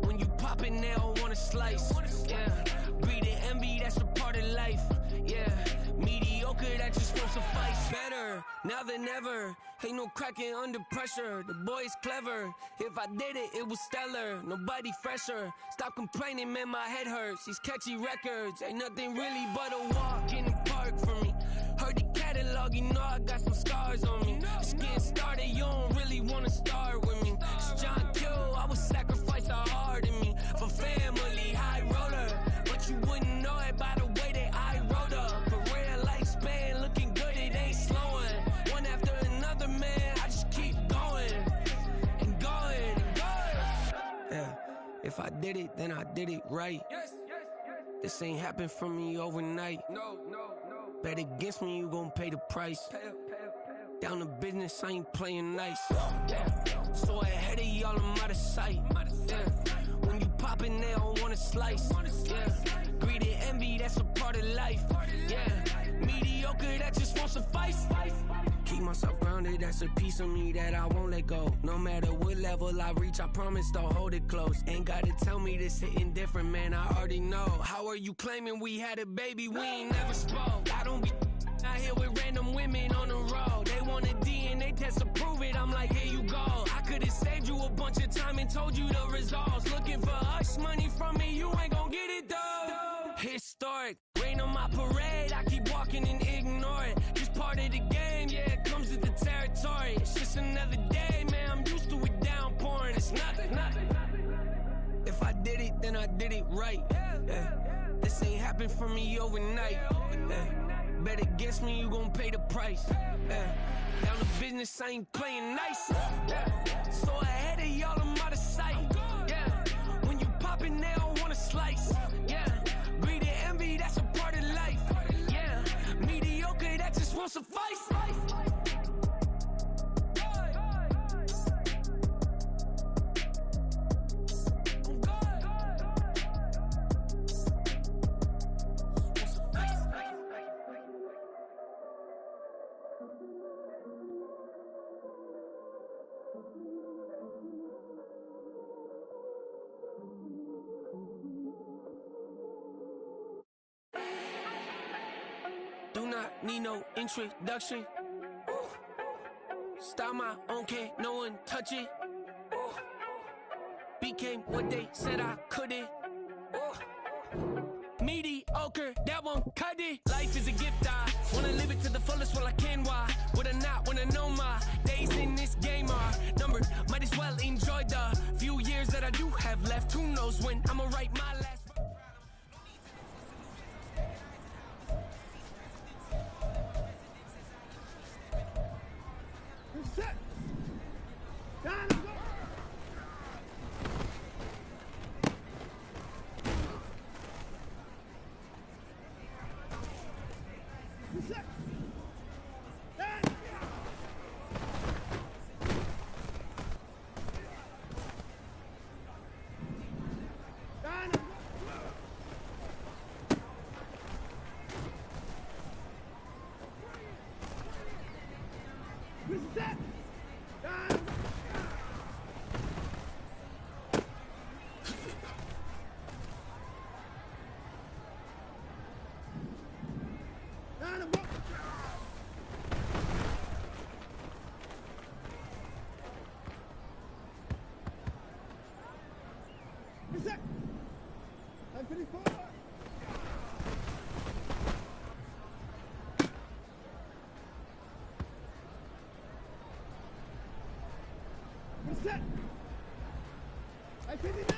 When you pop it, they don't wanna slice. Yeah. Greed and envy, that's a part of life. Yeah. Mediocre, that just won't suffice. Better now than ever. Ain't no cracking under pressure. The boy's clever. If I did it, it was stellar. Nobody fresher. Stop complaining, man, my head hurts. These catchy records ain't nothing really but a walk in the park for me. Heard the catalog, you know I got some scars on me. Just getting started, you don't really wanna start with me. It's John Kill, I would sacrifice a heart in me for family, high roller. But you wouldn't know it by the way that I wrote up. A real lifespan, looking good, it ain't slowing. One after another, man, I just keep going and going and going. Yeah, if I did it, then I did it right. This ain't happened for me overnight. No. Bet against me, you gon' pay the price. Down to business, I ain't playing nice. Yeah. So ahead of y'all, I'm out of sight. Yeah. When you poppin', they don't wanna slice. Yeah. Greed and envy, that's a part of life. Yeah. Mediocre, that just won't suffice. Keep myself grounded, that's a piece of me that I won't let go. No matter what level I reach, I promise to hold it close. Ain't gotta tell me this hitting different, man, I already know. How are you claiming we had a baby, we ain't never spoke? I don't be out here with random women on the road. They want a DNA test to prove it, I'm like, here you go. I could've saved you a bunch of time and told you the results. Looking for hush money from me, you ain't gon' get it though. Historic, rain on my parade, I keep walking and ignore it. Just part of the game, yeah, it comes with the territory. It's just another day, man, I'm used to it downpouring. It's nothing. If I did it, then I did it right. Yeah. This ain't happened for me overnight. Yeah. Bet against me, you gon' pay the price. Yeah. Down to business, I ain't playing nice. Yeah. So ahead of y'all, I'm out of sight. Yeah. When you poppin', they don't wanna slice. Yeah. Greed and envy, that's a part of life. Yeah. Mediocre, that just won't suffice. Do not need no introduction. Ooh. Style my own, can't no one touch it. Ooh. Became what they said I couldn't. Ooh. Mediocre, that won't cut it. Life is a gift, I wanna live it to the fullest while I can. Why would I not wanna know my days in this game are numbered? Might as well enjoy the few years that I do have left. Who knows when I'ma write my last. Reset. Reset. I'm 54. Reset. I'm 59.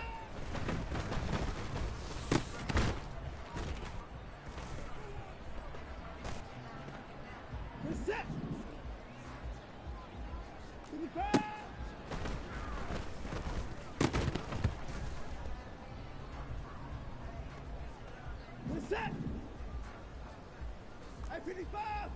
Reset. 55. Reset. I'm 55.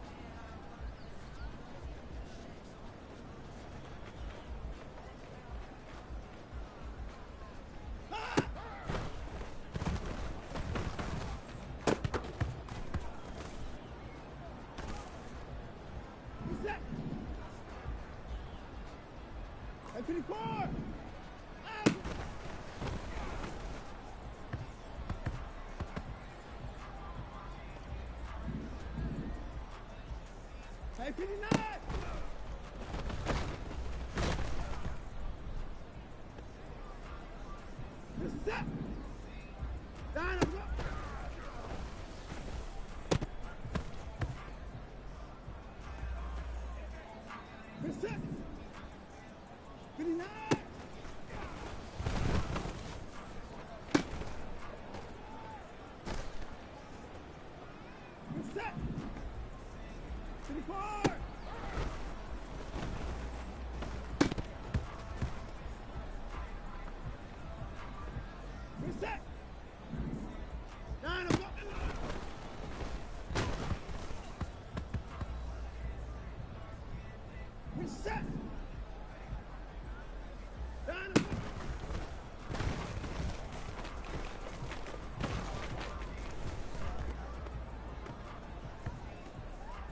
Reset. I'm 54. I'm 59. Reset. Down and go. Reset. 59. Reset. 54. Reset. Down and go. Reset. Down and go.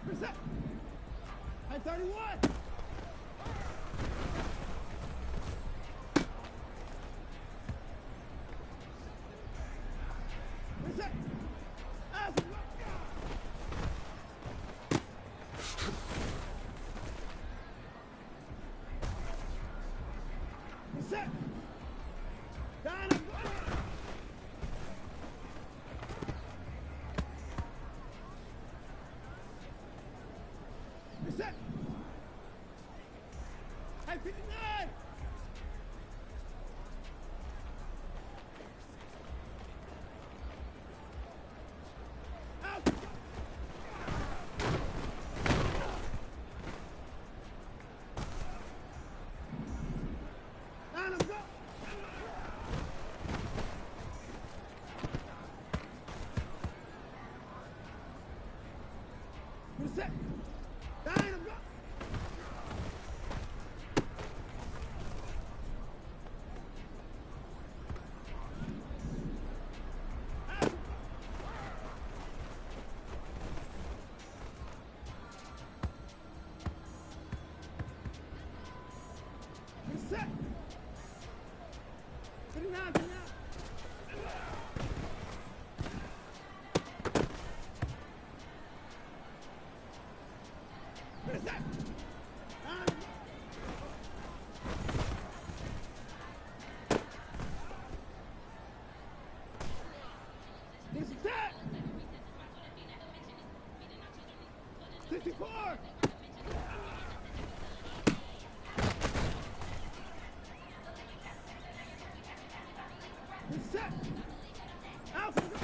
Reset. I'm 31. Reset. Awesome. Reset. Down and go. Reset. I'm 59. Out. Down and go. Reset. Down and go. Out. Reset. 59, 59. Reset. Down and go. Reset. 64. Reset. Out and go.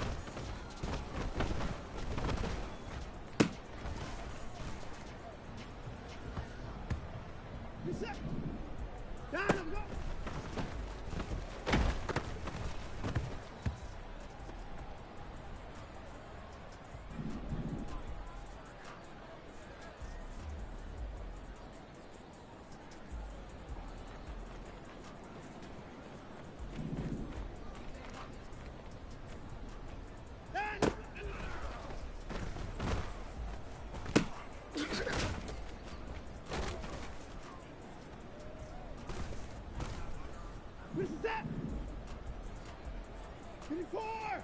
Reset. Down and go. 24!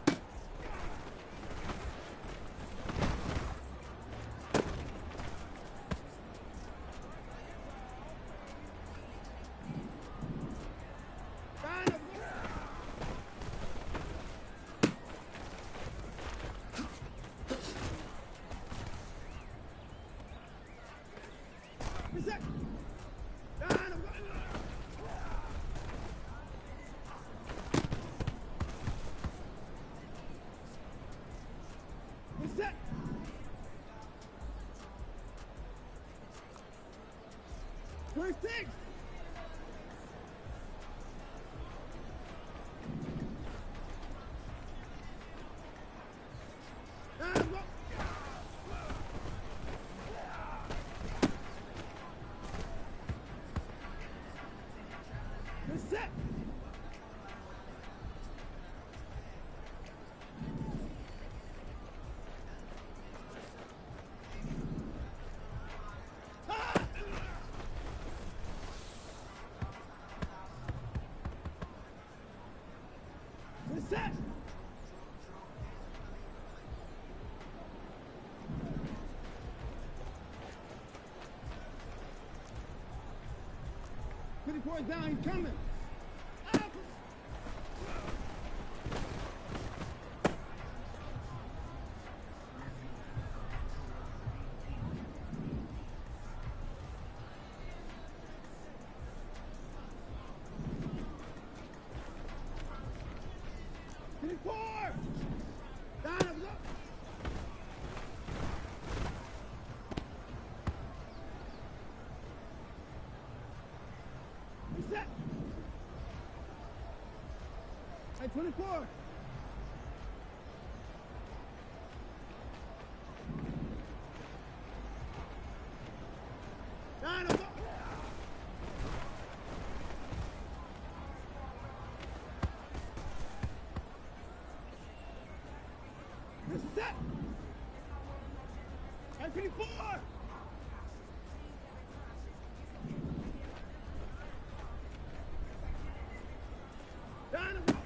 First six! Set! Set! Down, he's coming. Up. Down, up. Set. Hey, 24. Down, up. This is set. Hey, 24. Down, up.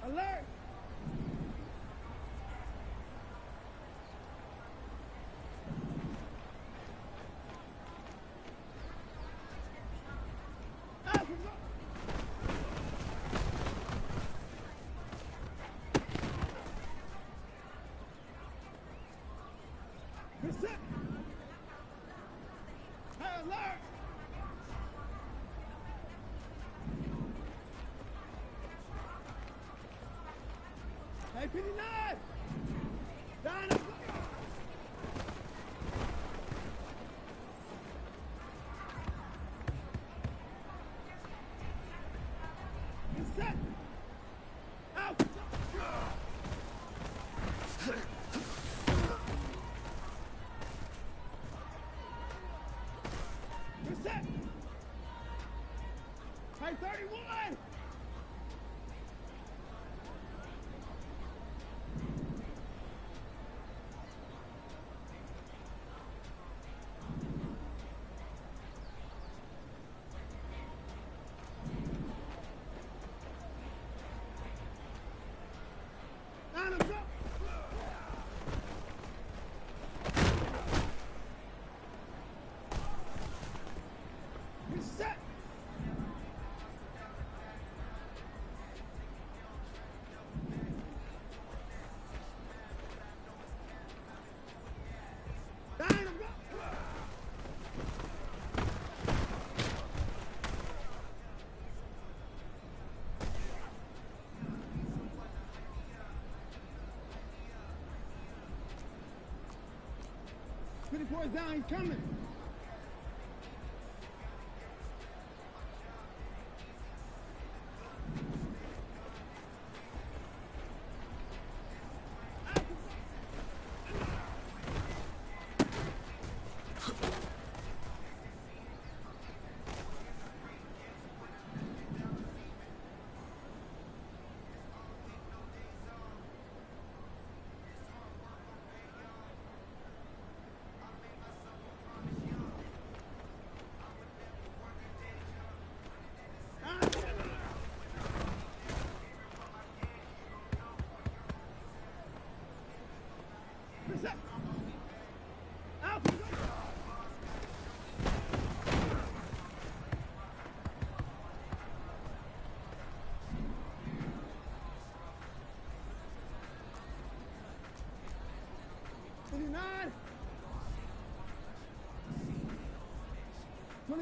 Alert! You're set! Hey, alert! Hey, 59! Down, up. You're set! Out! You're set! Hey, 31! Down, up. You're set! Down, up. 24 is down, he's coming.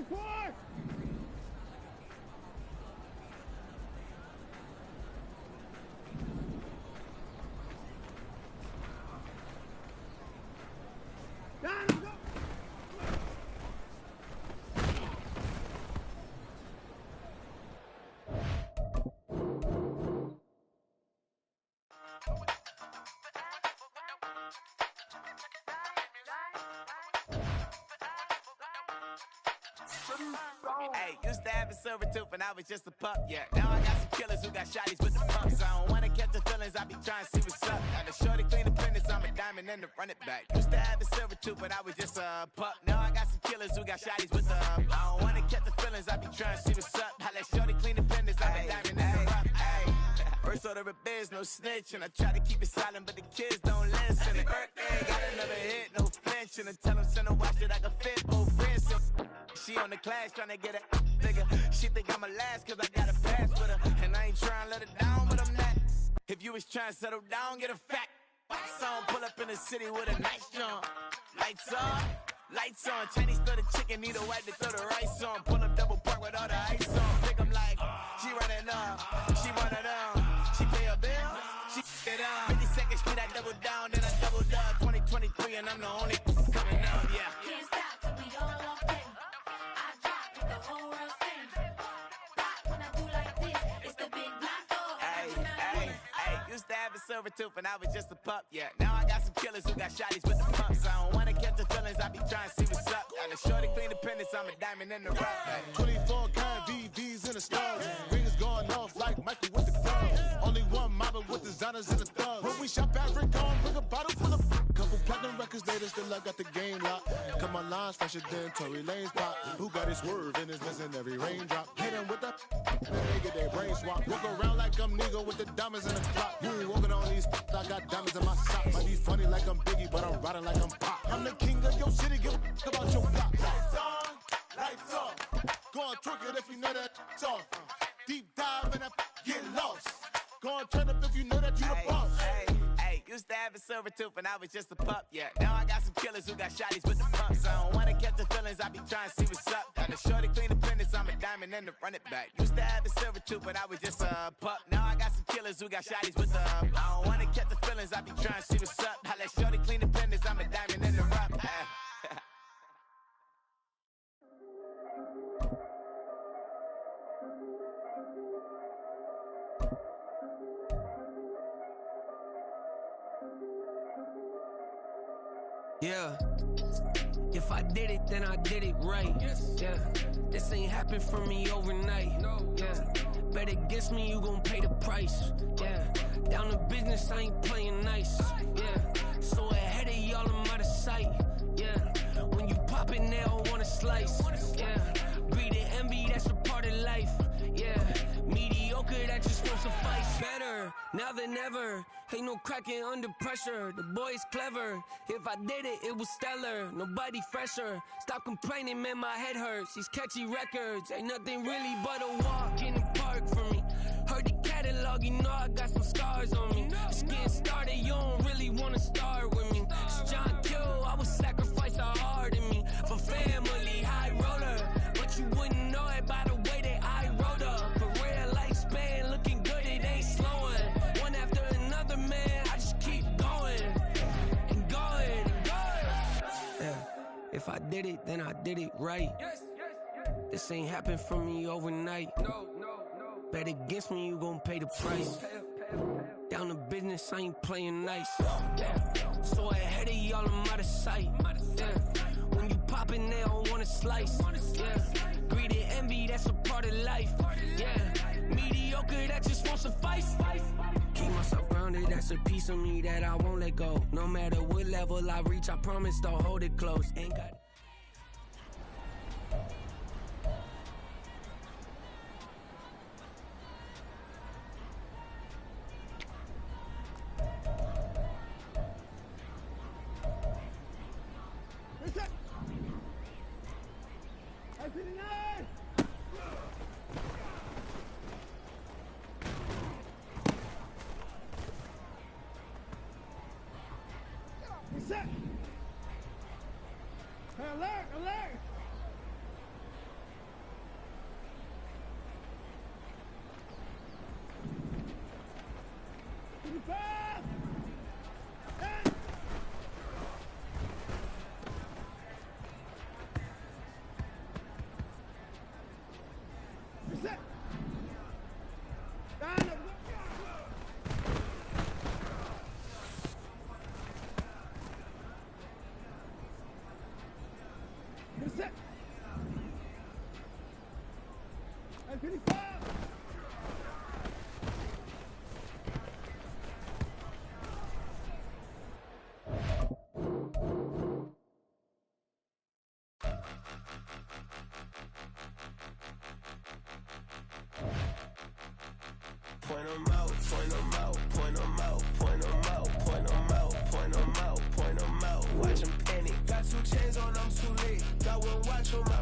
4. Down, go. Hey, used to have a silver tooth and I was just a pup, yeah. Now I got some killers who got shotties with the pumps. I don't wanna catch the feelings, I be trying to see what's up. Got a shorty clean the pendants, I'm a diamond and to run it back. Used to have a silver tooth but I was just a pup. Now I got some killers who got shotties with the I don't wanna catch the feelings, I be trying to see what's up. I let shorty clean the pendants, I'm a diamond and to run it. First order of biz, no snitch, and I try to keep it silent, but the kids don't listen. Happy birthday, got another hit, no flinch, and I tell them send a watch that I can fit both wrists. She on the class tryna get a nigga. She think I'm a last cause I got a pass with her. And I ain't tryna let her down, but I'm not. If you was tryna settle down, get a fat song. Pull up in the city with a nice jump. Lights on. Chinese throw the chicken, need a wipe to throw the rice on. Pull up double park with all the ice on. Think I'm like, she running up, she running up. She pay her bill, she it up. 52nd Street, I double down, then I double up. 2023 and I'm the only coming out, yeah. Can't stop till we all locked in. I drop with the whole world sing. Pop when I do like this, it's the big black dog. Hey, used to have a silver tooth and I was just a pup, yeah. Now I got some killers who got shotties with the pumps. I don't wanna catch the feelings, I be trying to see what's up. Got a shorty clean the pendants, I'm a diamond in the rough. 24 karat VVs in the stars. Rings going off like Michael with the clubs. Only one mobbing with designers in the thugs. When we shop Africa, bring a bottle full of couple platinum records later, still I got the game locked. Cut my lines fresher than Tory Lane's pop. Who got his swerve and is missing every raindrop. Hit him with the they get their brain swap. Walk around like I'm nigga with the diamonds in the clock. You ain't walking on these I got diamonds in my socks. Might be funny like I'm Biggie, but I'm riding like I'm Pop. I'm the king of your city, give a about your block. Lights on, lights off. Go on, twerk it if you know that it's off. Deep dive and get lost. Go on, turn up if you know that you the boss. Hey, used to have a silver tooth and I was just a pup, yeah. Now I got some killers who got shotties with the pumps. I don't wanna catch the feelings, I be trying to see what's up. Got a shorty clean the pendants, I'm a diamond and to run it back. Used to have a silver tooth but I was just a pup. Now I got some killers who got shotties with the I don't wanna catch the feelings, I be trying to see what's up. I let shorty clean the pendants, I'm a diamond and to run it. Yeah. If I did it, then I did it right. Yeah. This ain't happened for me overnight. Yeah. Bet against me, you gon' pay the price. Yeah. Down to business, I ain't playing nice. Yeah. So ahead of y'all, I'm out of sight. Yeah. When you pop it, they don't wanna slice. Yeah. Greed and envy, that's a part of life. Yeah. Mediocre, that just won't suffice. Better now than ever. Ain't no cracking under pressure. The boy's clever. If I did it, it was stellar. Nobody fresher. Stop complaining, man, my head hurts. These catchy records ain't nothing really but a walk in the park for me. Heard the catalog, you know I got some scars on me. Just getting started, you don't really wanna start with me. It's John Kill, I would sacrifice a heart in me for family, high roller. But you wouldn't know it by the way that I wrote up. Career lifespan looking good, it ain't slowing. One after another, man, I just keep going and going and going. Yeah, if I did it, then I did it right. This ain't happened for me overnight. Bet against me, you gon' pay the price. Down to business, I ain't playing nice. So ahead of y'all, I'm out of sight. Yeah. When you poppin', they don't wanna slice. Yeah. Greed and envy, that's a part of life. Yeah. Mediocre, that just won't suffice. Keep myself grounded, that's a piece of me that I won't let go. No matter what level I reach, I promise don't hold it close. Ain't got Alert, alert! Point 'em out, point 'em out, point 'em out, point 'em out, point 'em out, point 'em out, point 'em out. Watch 'em panic. Got 2 chains on, I'm too late. Got 1 watch on my wrist.